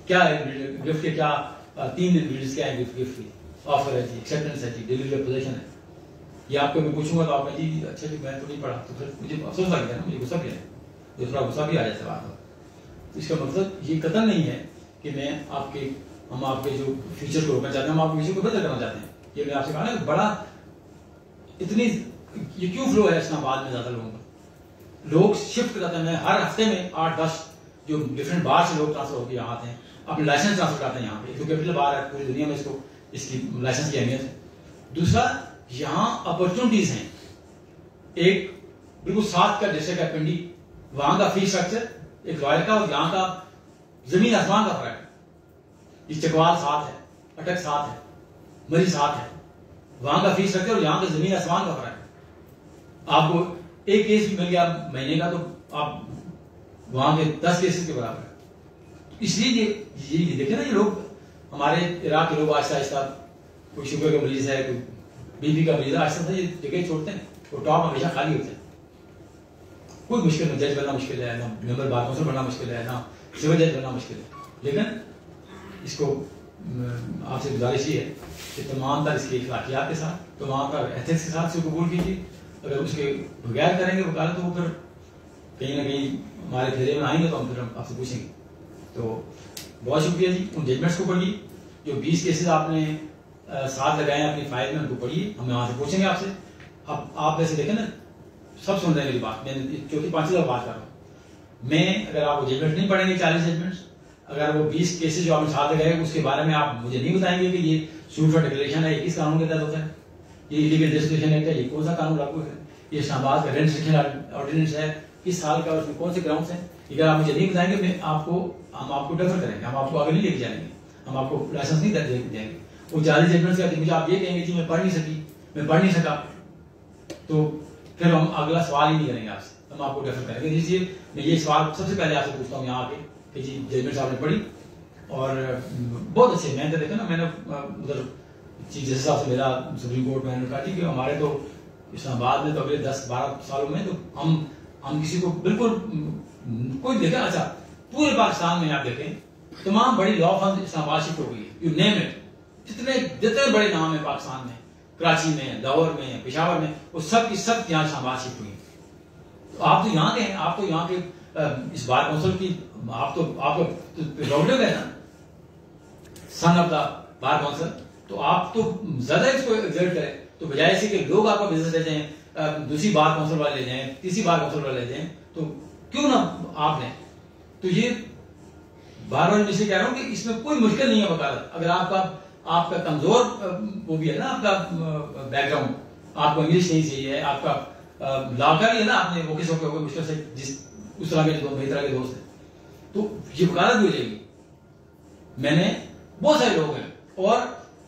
क्या है गिफ्ट के, क्या 3 डिटेल्स क्या है गिफ्ट की, ऑफर है जी, एक्सेप्टेंस है जी, डिलीवरी पोजीशन है। ये आपको मैं पूछूंगा तो आप जी अच्छा जी मैं तो नहीं पढ़ा, तो फिर मुझे अफसोस लग गया ना, मुझे गुस्सा भी आया, दूसरा गुस्सा भी आ जाता है बात। तो इसका मतलब ये कतई नहीं है कि हम आपके जो फ्यूचर को रोकना चाहते हैं, हम आपके फ्यूचर को बेहतर करना चाहते हैं। ये मैं आपसे कहा ना, बड़ा इतनी ये क्यों फ्लो है इस्लामाबाद में ज्यादा लोगों का, लोग शिफ्ट कर जाते हैं। हर हफ्ते में 8-10 जो डिफरेंट बार से लोग ट्रांसफर होकर यहाँ आते हैं, अपने लाइसेंस ट्रांसफर कराते हैं यहाँ पे, क्योंकि कैपिटल बार है पूरी दुनिया में, इसकी लाइसेंस की अहमियत है। दूसरा, यहाँ अपॉर्चुनिटीज हैं। एक बिल्कुल साथ का डिस्ट्रिक्ट है पिंडी, वहां का फी स्ट्रक्चर एक लॉयर का, और यहाँ का जमीन आसमान का फर्क है। ये चकवाल साथ है, अटक साथ है, मरी साथ है, वहां का फी स्ट्रक्चर और यहाँ का जमीन आसमान का फर्क है। आपको एक केस भी मिल गया महीने का तो आप वहां के 10 केसेस के बराबर है। इसलिए ये देखे ना, ये लोग हमारे इराक के लोग आहिस्ता आहिस्ता, कोई शुगर का मरीज है, कोई बीपी का मरीज है, आहिस्ता आहिस्ता ये जगह छोड़ते हैं, वो टॉप हमेशा खाली होते हैं। कोई मुश्किल नहीं, जज बनना मुश्किल है ना, मेंबर बार काउंसिल बनना मुश्किल है ना, सिविल जज बनना मुश्किल है। लेकिन इसको आपसे गुजारिश ये है कि तमाम तर इसके अखलाकियात के साथ, तमाम तर एथिक्स के साथ इसको कबूल कीजिए। अगर उसके बगैर करेंगे वकालत तो वो फिर कहीं ना कहीं हमारे घेरे में आएंगे तो हम फिर आपसे पूछेंगे। तो बहुत शुक्रिया जी। उन जजमेंट्स को पढ़िए, जो 20 केसेस आपने साथ लगाए हैं अपनी फाइल में, उनको पढ़िए, हम वहां से पूछेंगे आपसे। अब आप वैसे देखें ना, सब सुन रहे हैं मेरी बात, मैं चौथी पांचवी बार बात कर रहा हूँ। मैं अगर आप वो जजमेंट नहीं पढ़ेंगे 40 जजमेंट्स, अगर वो 20 केसेस जो आपने साथ लगाए उसके बारे में आप मुझे नहीं बताएंगे कि ये सूट फॉर डिक्लेरेशन है, ये किस कानून के तहत होता है, ये इलीगल रजिस्ट्रेशन एक्ट है, ये कौन सा कानून लागू है, ये इस्लामाबाद का रेंट रिस्ट्रिक्शन ऑर्डिनेंस है, किस साल का, उसमें कौन से ग्राउंड्स हैं, अगर आप मुझे नहीं बताएंगे हम आपको डेफर करेंगे, हम आपको आगे नहीं लेके जाएंगे, हम आपको लाइसेंस नहीं देंगे। वो 40 जजमेंट से मुझे आप ये कहेंगे कि मैं पढ़ नहीं सका, तो फिर हम अगला सवाल ही नहीं करेंगे आपसे, हम आपको डेफर करेंगे। इसलिए मैं ये सवाल सबसे पहले आपसे पूछता हूँ यहाँ आके कि जी जजमेंट आपने पढ़ी और बहुत अच्छे, मैंने तो देखा ना, मैंने उधर चीफ जस्टिस साहब से मेरा सुप्रीम कोर्ट में कहा कि हमारे तो इस्लामाबाद में तो अगले 10-12 सालों में तो हम किसी को बिल्कुल कोई देखा, अच्छा पूरे पाकिस्तान में आप देखें तमाम बड़ी लॉ फर्म इस्लामाबाद शिफ्ट हो गई है, यू नेम इट, जितने बड़े नाम है पाकिस्तान में, कराची में, लाहौर में, पेशावर में, वो सब की सब यहाँ इस्लामाबाद शिफ्ट हुई। तो आप तो यहाँ के हैं, आप तो यहाँ के इस बार काउंसिल की आपका प्रेरोगेटिव है ना, son of the bar council, तो आप तो ज्यादा इसको एग्जर्ट करें, तो बजाय ऐसे कि लोग आपका बिजनेस ले जाएं, दूसरी बार काउंसिल वाले ले जाएं, तीसरी बार काउंसिल वाले ले जाएं, तो क्यों ना आपने, तो ये बार बार इसलिए कह रहा हूं कि इसमें कोई मुश्किल नहीं है वकालत। अगर आपका कमजोर वो भी है ना, आपका बैकग्राउंड, आपको इंग्लिश नहीं चाहिए है, आपका लॉ का भी है ना, आपने वो किस होकर मुश्किल से जिस उस तरह के मेरी तरह के दोस्त हैं, तो ये वकालत भी हो जाएगी। मैंने बहुत सारे लोग हैं और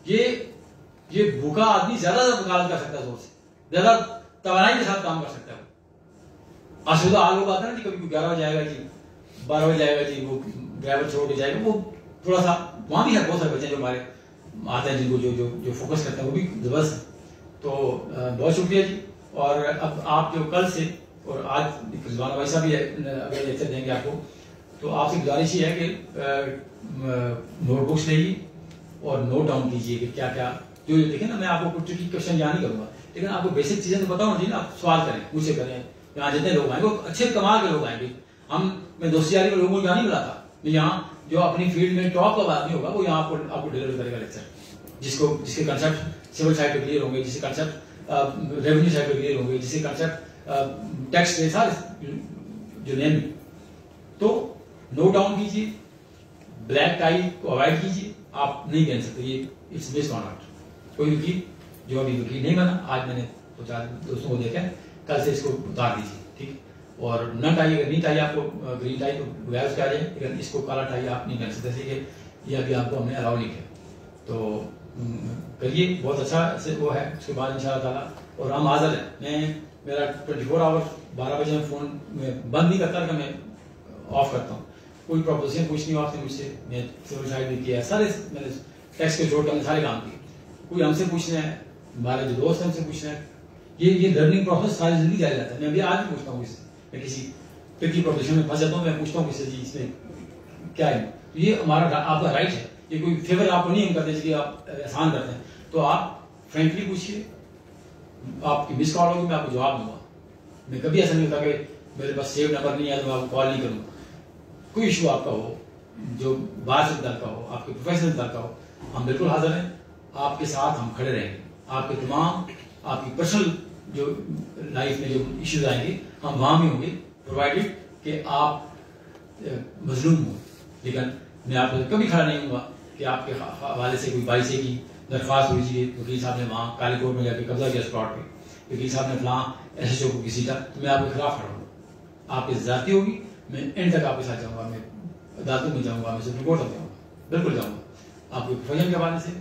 ये भूखा आदमी ज्यादा वकालत कर सकता है, जोर से ज्यादा तवानाई के साथ काम कर सकता है। आसुदा आ लोग आते हैं जी, कभी 11 बजे जाएगा जी, 12 बजे जाएगा जी, वो ड्राइवर छोड़ के जाएगा, वो थोड़ा सा वहां भी है, बहुत सारे बच्चे जो हमारे आते हैं जिनको जो फोकस करते हैं, वो भी जबरदस्त है। तो बहुत शुक्रिया जी। और अब आप जो कल से और आज रिजवान भाई साहब भी अगर लेक्चर देंगे आपको, तो आपसे गुजारिश ही है कि नोटबुक्स लेइए और नोट डाउन कीजिए कि क्या क्या जो देखें ना, मैं आपको कुछ क्वेश्चन यहाँ नहीं करूंगा, लेकिन आपको बेसिक चीजें तो पता होनी चाहिए ना, आप सवाल करें, मुझसे करें, यहाँ जितने लोग आएंगे वो अच्छे कमाल के लोग आएंगे। मैं दोस्ती यारी के लोगों को यहाँ नहीं बुलाता, मैं यहाँ जो अपनी फील्ड में टॉप का आदमी होगा वो यहाँ आपको डिलीवर करेगा लेक्चर, जिसके कंसेप्ट सिविल साइड पे क्लियर होंगे, जिसके कंसेप्ट रेवेन्यू साइड पे क्लियर होंगे, जिसके कंसेप्ट टैक्स के साथ जो नेम। तो नोट डाउन कीजिए, ब्लैक टाई को अवॉइड कीजिए, आप नहीं पहन सकते, ये इट्स बेस्ड ऑन आर्ट। कोई वकील जो अभी वकील नहीं बना, आज मैंने 2-4 दोस्तों को देखा, कल से इसको उतार दीजिए, ठीक। और न टाई अगर नहीं चाहिए आपको, ग्रीन टाई तो बगैर उसके आ जाए, लेकिन इसको काला टाई आप नहीं पहन सकते, कि ये अभी आपको हमने अलाउ नहीं किया। तो करिए, बहुत अच्छा से वो है। उसके बाद इंशाल्लाह ताला और हम हाजिर हैं। मेरा 24 आवर्स 12 बजे मैं फोन बंद नहीं करता कि मैं ऑफ करता हूँ। कोई प्रपोजिशन पूछनी हो आपसे मुझसे, मैं सिविल साइड भी किया, सारे मैंने टैक्स के छोड़ कर सारे काम किए। कोई हमसे पूछना है, हमारे जो दोस्त हैं हमसे पूछना है, ये लर्निंग प्रोसेस सारी जिंदगी जारी रहता है। मैं अभी आज भी पूछता हूँ इससे, मैं किसी ट्रिकी प्रोफेशन में फंस जाता हूँ, मैं पूछता हूँ किसी जी इसमें क्या है। तो ये हमारा आपका राइट है, ये कोई फेवर आपको नहीं हम करते कि आप एहसान करते हैं। तो आप फ्रेंकली पूछिए, आपकी मिस कॉल होगी, मैं आपको जवाब दूंगा। मैं कभी ऐसा नहीं होता कि मेरे पास सेव नंबर नहीं है तो मैं आपको कॉल नहीं करूंगा। कोई इशू आपका हो, जो बात से दर का हो, आपके प्रोफेशनल दर का हो, हम बिल्कुल हाजिर हैं, आपके साथ हम खड़े रहेंगे। आपके तमाम आपकी पर्सनल जो लाइफ में जो इश्यूज आएंगे हम वहां भी होंगे, प्रोवाइडेड कि आप मजलूम हो। लेकिन मैं आपको कभी खड़ा नहीं हूँ कि आपके हवाले से कोई बाइसे की दरख्वास्त हुई थी, वकील साहब ने वहाँ काली कोर्ट में जाकर कब्जा किया प्लॉट पे, वकील साहब ने फलां SHO को किसी का, तो मैं आपके खिलाफ खड़ा हूँ। आपकी ज्यादती होगी, मैं एंड तक आपके साथ जाऊँगा, मैं अदालतों में जाऊँगा, मैं सुप्रीम कोर्ट तक जाऊँगा, बिल्कुल जाऊँगा। आपके प्रोफेशन के हवाले से,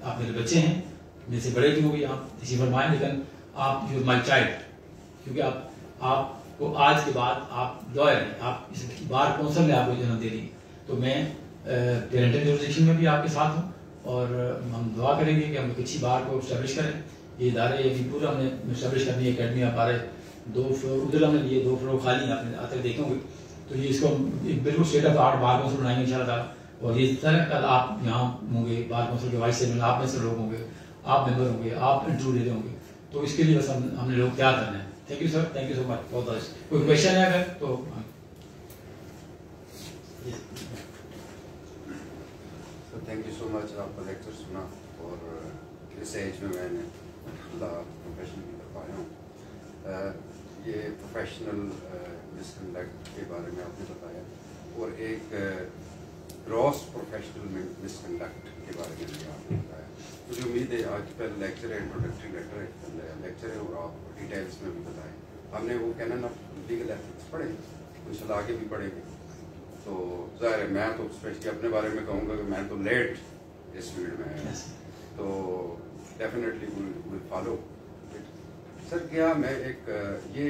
आप मेरे बच्चे हैं, मेरे से बड़े क्यों भी आप किसी फरमाएं, लेकिन आप यू माई चाइल्ड, क्योंकि आपको आज के बाद आप लॉयर हैं, आप इस बार कौंसिल ने आपको जन्म दे दी, तो मैं पेरेंटल जुरिसडिक्शन में भी आपके साथ हूँ और हम दुआ करेंगे कि हम एक अच्छी बार को स्टैब्लिश करें। ये इदारे ये पूरा हमने स्टैब्लिश करनी है, अकेडमी हमारे 2 फ्लोर उधर हमने लिए, 2 फ्लोर खाली आपने आते देखेंगे, तो ये इसको बिल्कुल state of art bar council बनाएंगे इंशाल्लाह। और ये तरह कल आप यहाँ होंगे, बार काउंसिल के वाइस चेयरमैन आप में से लोग होंगे, आप मेंबर होंगे, आप इंटरव्यू ले रहे होंगे, तो इसके लिए बस हमने लोग तैयार करना है। Thank you sir, thank you so much. बहुत अच्छा, कोई क्वेश्चन है अगर तो?
थैंक यू सो मच, आपका लेक्चर सुना और इस एज में मैंने प्रोफेशन भी कर पाया हूँ। ये प्रोफेशनल मिसकंडक्ट के बारे में आपने बताया और एक ग्रॉस प्रोफेशनल मिसकंडक्ट के बारे में भी आपने बताया। मुझे उम्मीद है आज पहले लेक्चर है, इंट्रोडक्टरी लेक्चर है और आप डिटेल्स में भी बताएं। हमने वो कैनन ऑफ लीगल एथिक्स पढ़े, इंशाल्लाह आगे भी पढ़ेंगे। तो ज़ाहिर है मैं तो स्पेशली अपने बारे में कहूँगा कि मैं तो लेट इस फील्ड में है, तो डेफिनेटली विल फॉलो। सर क्या मैं एक ये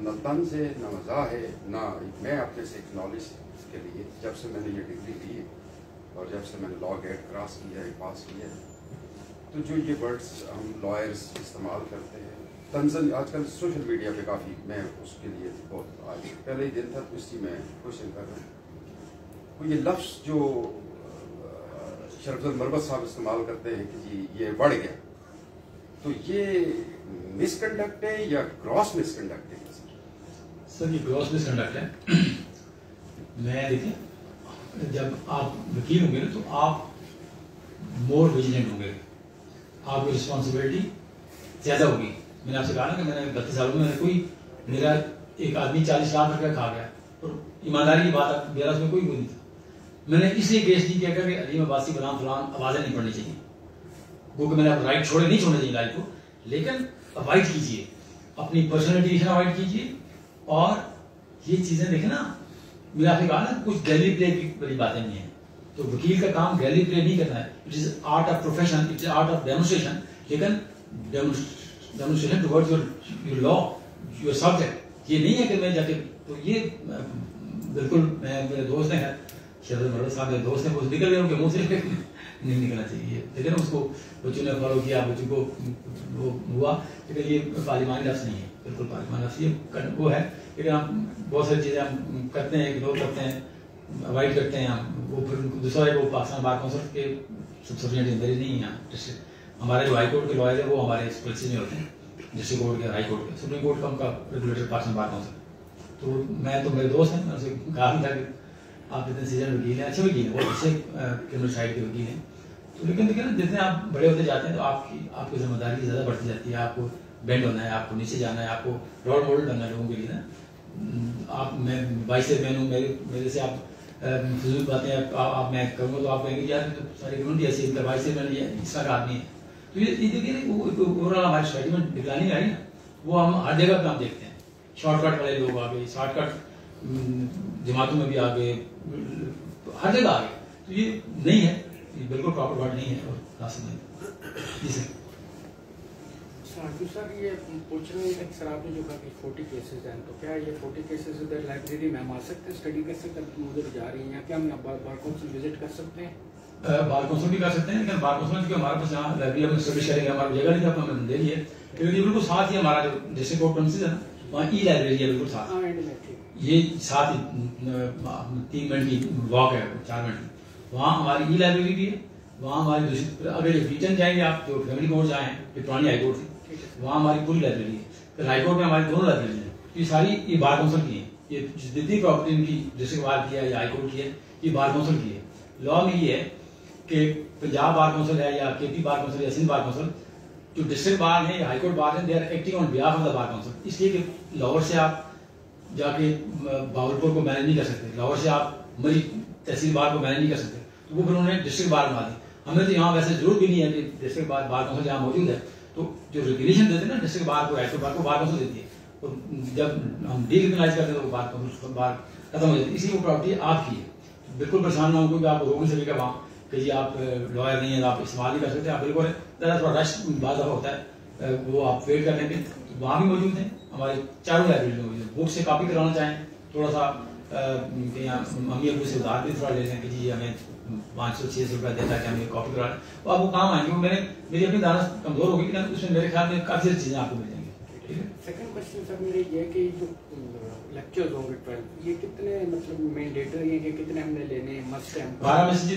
न तंज है न मज़ा है ना, मैं अपने से एक नॉलेज के लिए जब से मैंने ये डिग्री ली है और जब से मैंने लॉ गेट क्रॉस किया है, पास किया है, तो जो ये वर्ड्स हम लॉयर्स इस्तेमाल करते हैं तंजन, आजकल सोशल मीडिया पे काफ़ी, मैं उसके लिए बहुत आज पहले ही दिन था तो इसी में क्वेश्चन कर रहा हूँ। तो ये लफ्ज़ जो शरफुल मरबत साहब इस्तेमाल करते हैं कि जी ये बढ़ गया, तो ये मिसकंडक्ट है या ग्रॉस मिसकंडक्ट है?
सर ये ग्रॉस मिसकंडक्ट है। मैं देखिए जब आप वकील होंगे ना तो आप मोर विजिलेंट होंगे, आपकी रिस्पॉन्सिबिलिटी ज़्यादा होगी। मैंने आपसे कहा ना कि मैंने 32 सालों में कोई मेरा एक आदमी 40 लाख रुपया खा गया और ईमानदारी की बात मेरा उसमें कोई नहीं था। मैंने इसलिए केस नहीं किया कि अलीम अब्बासी गुलाम फलाम आवाज़ें नहीं पढ़नी चाहिए, वो कि मैंने राइट छोड़े नहीं छोड़ना चाहिए लाइफ को, लेकिन अवॉइड कीजिए, अपनी पर्सनलिटी अवॉइड कीजिए। और ये चीज़ें देखें ना, मैंने आपने कहा ना कुछ गैलरी प्ले की बड़ी बातें नहीं है, तो वकील का काम गैलरी प्ले नहीं करना है। It is art of profession, it is art of demonstration, लेकिन demonstration towards your law, your subject. ये नहीं है कि मैं जाके, तो ये बिल्कुल मैं मेरे दोस्त हैं शरद मरद साहब मेरे दोस्त हैं, वो निकल गए उनके मुँह से नहीं निकलना चाहिए, लेकिन उसको बच्चों ने फॉलो किया, बच्चों को वो हुआ, लेकिन ये पार्लिमानी लफ्ज़ नहीं है, बिल्कुल पार्लिमानी लफ्ज़ ये वो है। लेकिन हम बहुत सारी चीज़ें हम करते हैं, इग्नोर करते हैं, अवॉइड करते हैं हम, वो फिर दूसरा है वो पाकिस्तान बार काउंसिल के सब्सिडेंट अंदर ही नहीं है। डिस्ट्रिक्ट हमारे जो हाई कोर्ट के लॉयर है वो हमारे पॉलिसी में होते हैं, डिस्ट्रिक्ट कोर्ट के, हाई कोर्ट के, सुप्रीम कोर्ट का उनका रेगुलेटर पाकिस्तान बार काउंसिल। तो मैं तो मेरे दोस्त हैं, मैं उनसे कहा था कि आप इतने सीनियर वकील हैं, अच्छे वकील हैं, बहुत अच्छे क्रिमिनल साइड के वकील हैं, तो लेकिन देखिए ना जितने आप बड़े होते जाते हैं तो आपकी जिम्मेदारी ज़्यादा बढ़ती जाती है, आपको बेंड होना है, आपको नीचे जाना है, आपको रोल मॉडल बनना है लोगों के लिए ना। आप मैं 22 से मैं हूँ, मेरे से आप फजूल बातें आप मैं करूँगा तो आप कहेंगे यार तो सारी कम्युनिटी ऐसी है, 22 से मैंने इस तरह का आदमी है। तो ये देखिए ओवरऑल हमारी सोसाइटी में निगरानी आई ना, वो हम हर जगह पर हम देखते हैं, शॉर्टकट वाले लोग आ गए, शॉर्टकट जमातों में भी आ गए, हर जगह आ गए, तो ये नहीं है, ये बिल्कुल प्रॉपर वर्ड नहीं है और रास्ते नहीं। जी सर।
सर ये पूछ रहे हैं सर, आपने जो कहा कि 40 केसेस हैं, तो क्या ये 40 केसेस इधर लाइब्रेरी में हम आ सकते हैं, स्टडी कर सकते हैं, उधर जा रही हैं, या क्या हम बार काउंसिल विजिट कर सकते हैं?
बार काउंसिल भी कर सकते हैं, लेकिन बार काउंसिल क्योंकि हमारे पास यहाँ लाइब्रेरी में स्टडी करेंगे, हमारी जगह नहीं था, हमने दे दी है, क्योंकि बिल्कुल साथ ही हमारा जो डिस्ट्रिक्ट कोर्ट प्रेमिसेस है ना, वहाँ ई लाइब्रेरी है बिल्कुल साथ, ये साथ ही 3 मिनट की वॉक है, 4 मिनट की, वहाँ हमारी ई लाइब्रेरी भी है, वहाँ हमारी अगर रिटर्न जाएंगे आप जो फैमिली कोर्ट जाए जो पुरानी हाई कोर्ट थी, वहाँ हमारी पूरी लाइब्रेरी है, फिर हाई कोर्ट में हमारी दोनों लाइब्रेरी हैं, ये सारी ये बार काउंसिल की है, ये जितनी प्रॉपर्टी इनकी डिस्ट्रिक्ट बार की है या हाई कोर्ट की है, ये बार काउंसिल की है। लॉ में ये है कि पंजाब बार काउंसिल है या केपी बार काउंसिल या सिंध बार काउंसिल, जो डिस्ट्रिक्ट बार है या हाई कोर्ट बार है, they are acting on behalf of the bar council, इसलिए कि लाहौर से आप जाके बावलपुर को मैनेज नहीं कर सकते, लाहौर से आप मरी तहसील बार को मैनेज नहीं कर सकते, तो वो फिर उन्होंने डिस्ट्रिक्ट बार बना दी। हमें तो यहाँ वैसे जरूरत भी नहीं है कि डिस्ट्रिक्ट बार काउंसिल जहाँ मौजूद है, तो जो रेगुलेशन देते हैं ना डिस्ट्रिक्ट बार को, हाई बार को बार काउंसिल देती है, तो जब हम डीक्रिमिनलाइज करते हैं तो बार काउंसिल बार खत्म हो जाती है, इसलिए वो प्रॉपर्टी आपकी है। बिल्कुल परेशान ना हो क्योंकि आप रोक नहीं सकेगा वहाँ कि जी आप लॉयर नहीं है, आप इस्तेमाल नहीं कर सकते, आप बिल्कुल थोड़ा रश बात होता है, वो आप वेट कर लेंगे, वहाँ भी मौजूद हैं, हमारे चारों लाइब्रेरी में मौजूद हैं। बुक से कॉपी कराना चाहें थोड़ा सा मम्मी अबू से उधार भी थोड़ा ले लें कि जी हमें 500-600 रुपया देता कि हमें कॉपी करा लें, वो आपको काम आएंगे। वो मेरी अपनी दानत कमजोर होगी लेकिन उसमें मेरे ख्याल में काफ़ी सारी चीज़ें आपको मिल जाएंगी। ठीक है।
सेकंड क्वेश्चन सर मेरे ये कि जो लेक्चर्स होंगे 12 ये कितने मतलब मैंडेटरी है कि कितने हमने लेने मस्ट है?
12 में से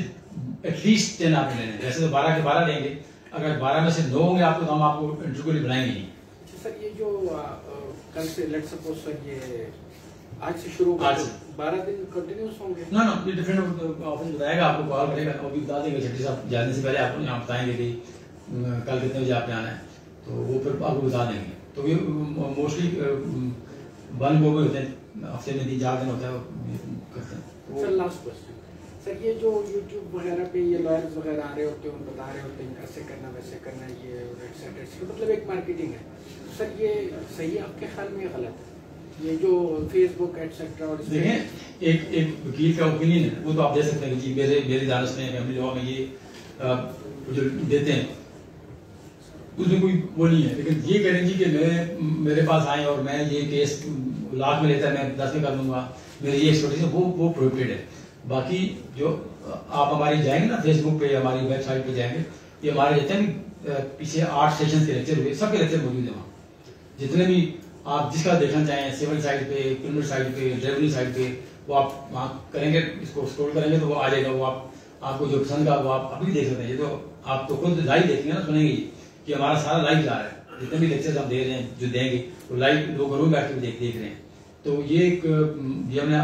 एटलीस्ट 10 आपने लेने, वैसे तो 12 के 12 लेंगे, अगर 12 में से 9 होंगे आपको तो हम आपको इंटरव्यू के लिए बनाएंगे नहीं।
सर ये जो कल से लेट सपोज सर ये आज से शुरू
आज से
12 दिन कंटिन्यूस होंगे?
ना ये डिफरेंट ऑप्शन बताएगा, आपको कॉल करेगा, वो भी बता देंगे। छठी साहब जाने से पहले आपको यहाँ बताएंगे कि कल कितने बजे आपने आना है, तो वो फिर आपको बता देंगे। तो ये मोस्टली बंद वो भी होते हैं, हफ्ते में 3-4 दिन होता है करते हैं।
सर लास्ट क्वेश्चन सर ये जो यूट्यूब वगैरह पे ये लॉयर्स वगैरह आ रहे होते हैं, बता रहे होते हैं कैसे करना वैसे करना, ये एटसेट्रा, मतलब एक मार्केटिंग है। सर ये सही है आपके ख्याल में या गलत है ये जो फेसबुक एटसेट्रा? और
देखें एक वकील का ओपिनियन है, वो तो आप दे सकते हैं कि जी मेरी दानत में फैमिली लॉ में ये जो देते हैं उसमें कोई वो नहीं है। लेकिन ये कह रहे जी कि मेरे पास आए और मैं ये केस लाख में लेता है मैं 10 में कर दूंगा, मेरी ये एक्सपर्टीज है, वो प्रोहिबिटेड है। बाकी जो आप हमारी जाएंगे ना फेसबुक पे हमारी वेबसाइट पे जाएंगे, ये हमारे जितने भी पीछे 8 सेशन के लेक्चर हुए सबके लेक्चर मौजूद है वहाँ। जितने भी आप जिसका देखना चाहें सिविल साइड पे, क्रिमिनल साइड पे, रेवेन्यू साइड पे, वो आप वहाँ करेंगे, इसको स्क्रॉल करेंगे तो वो आ जाएगा। वो आपको जो पसंद का वो आप अभी देख सकते हैं। ये तो आप तो खुद लाइव देखेंगे ना, सुनेंगे कि हमारा सारा लाइव जा रहा है, जितने भी लेक्चर्स हम दे रहे हैं जो देंगे वो लाइव लोग घरों में बैठ के देख रहे हैं। तो ये एक ये हमने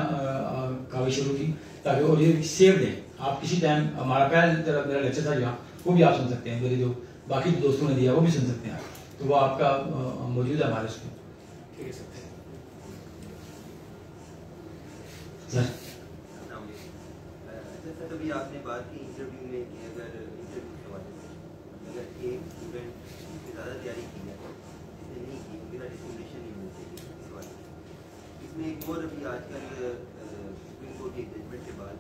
काफी शुरू की ताकि और ये सेव दें। आप किसी टाइम हमारा पहला मेरा लेक्चर था यहाँ, वो भी आप सुन सकते हैं, मेरे जो बाकी दोस्तों ने दिया वो भी सुन सकते हैं, तो वो आपका मौजूद है हमारे उसमें।
ठीक है सर।
सर अभी आपने बात की इंटरव्यू में कि अगर इंटरव्यू के हवाले से अगर एक स्टूडेंट से ज़्यादा तैयारी की है जिसने नहीं की उनके साथ डिस्क्रिमिनेशन नहीं होनी चाहिए इस बात में। इसमें एक और अभी आजकल सुप्रीम कोर्ट के जजमेंट के बाद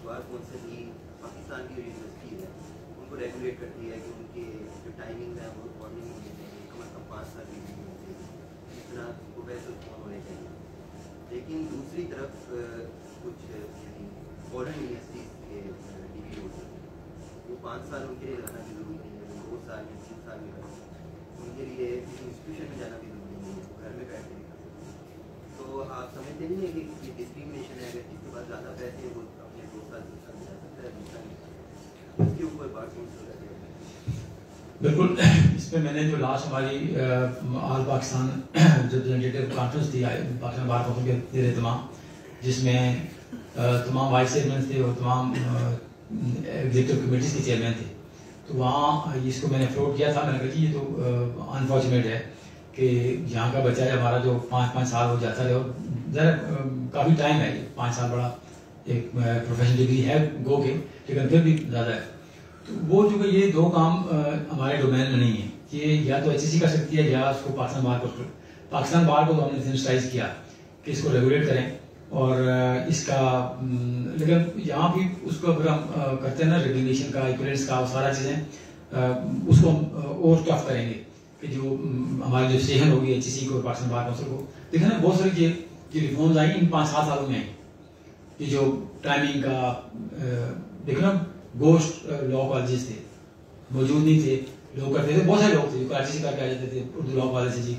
बार कौंसिल ही पाकिस्तान की यूनिवर्सिटी है उनको रेगुलेट करती है कि उनके जो टाइमिंग है वो मॉर्निंग होनी चाहिए, कम से कम 5 साल की होनी चाहिए, इस तरह प्रोफेसर कौन होने चाहिए। लेकिन दूसरी तरफ कुछ यानी फॉरेन यूनिवर्सिटीज़ के डिग्री होती है वो 5 साल उनके लिए रहना भी जरूरी नहीं है, 2 साल या 3 साल में करना उनके लिए किसी इंस्टीट्यूशन में जाना भी जरूरी नहीं है, घर में बैठ के कर सकते। तो आप समझते नहीं है कि ये डिस्क्रिमिनेशन है? अगर जिसके पास ज़्यादा पैसे हैं वो अपने 2 साल 3 साल में जा सकता है, दूसरा नहीं। उसके ऊपर बात कौन सी रहती है?
बिल्कुल, इसमें मैंने जो लास्ट हमारी ऑल पाकिस्तान जो रिप्रेजेंटेटिव कॉन्फ्रेंस थी पाकिस्तान बार कौंसिल के तेरे तमाम, जिसमें तमाम वाइस चेयरमैन थे और तमाम एग्जीक्यूटिव कमेटीज के चेयरमैन थे, तो वहाँ इसको मैंने फ्लोट किया था। मैंने कहा जी ये तो अनफॉर्चुनेट है कि यहाँ का बच्चा है हमारा जो 5-5 साल हो जाता है और ज़रा काफ़ी टाइम है, 5 साल बड़ा एक प्रोफेशनल डिग्री है गो के, लेकिन फिर भी ज़्यादा है। तो वो जो कि ये 2 काम हमारे डोमेन में नहीं है, ये या तो HSC कर सकती है या उसको पाकिस्तान बार को तो हमने सेंसिटाइज किया कि इसको रेगुलेट करें और इसका लेकिन यहाँ भी उसको अगर हम करते हैं ना रेगुलेशन का, इक्विवेलेंस का, सारा चीज़ें उसको हम और टफ करेंगे कि जो हमारी जो सेशन होगी HSC को, पाकिस्तान बार काउंसिल को, देखें ना बहुत सारी ये रिफॉर्म्स आई इन 5-7 सालों में आई। ये जो टाइमिंग का देखो ना, गोश्त लॉ कॉलेजेस थे, मौजूद नहीं थे, लोग करते थे, बहुत सारे लोग थे जो कराची से करके आ जाते थे उर्दू लॉ कॉलेज से जी,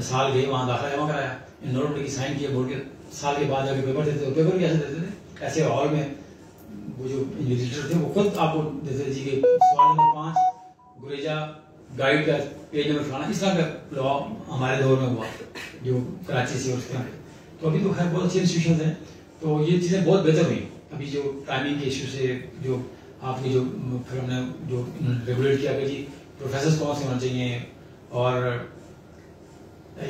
साल गए वहाँ दाखिला जमा कराया, नोट की साइन किया, बोर्ड के साल के बाद जाके पेपर देते थे। पेपर भी ऐसे देते थे, ऐसे हॉल में वो जो इन्विजिलेटर थे वो खुद आपको देते थे जी के सवाल नंबर 5 गुरेजा गाइड का पेज नंबर फलाना, इस तरह का लॉ हमारे दौर में हुआ जो कराची से उसके यहाँ। तो अभी तो खैर बहुत अच्छे इंस्टीट्यूशन हैं, तो ये चीज़ें बहुत बेहतर हुई। अभी जो टाइमिंग के इशू से जो आपने जो फिर हमने जो रेगुलेट किया कि जी प्रोफेसर कौन से होना चाहिए, और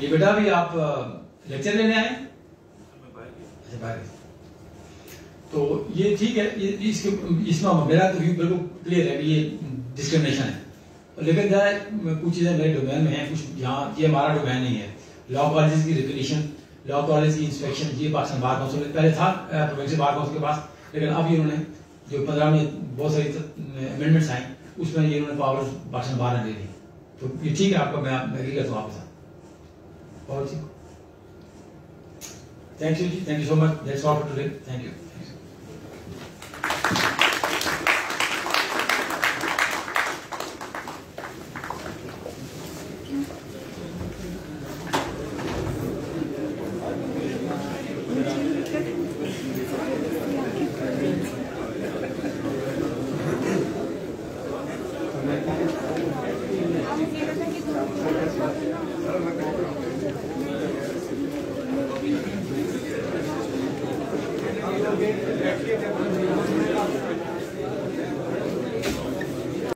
ये बेटा भी आप लेक्चर लेने आए बाहर, तो ये ठीक है, ये इसमें मेरा तो व्यू बिल्कुल क्लियर है कि ये डिस्क्रिमिनेशन है। लेकिन जरा कुछ चीज़ें मेरे डोमेन में हैं, कुछ यहाँ ये हमारा डोमेन नहीं है। लॉ कॉलेज की रेगुलेशन, लॉ कॉलेज की इंस्पेक्शन, ये पाकिस्तान बार काउंसिल पहले था प्रोविंशियल बार काउंसिल के पास, लेकिन अब इन्होंने जो 15 में बहुत सारी अमेंडमेंट्स आई उसमें ये इन्होंने पावर पाकिस्तान बार ने दे दी। तो ये ठीक है आपका, मैं एग्री करता हूँ आपके साथ। और जी थैंक यू जी, thank you so much, that's all for today, thank you.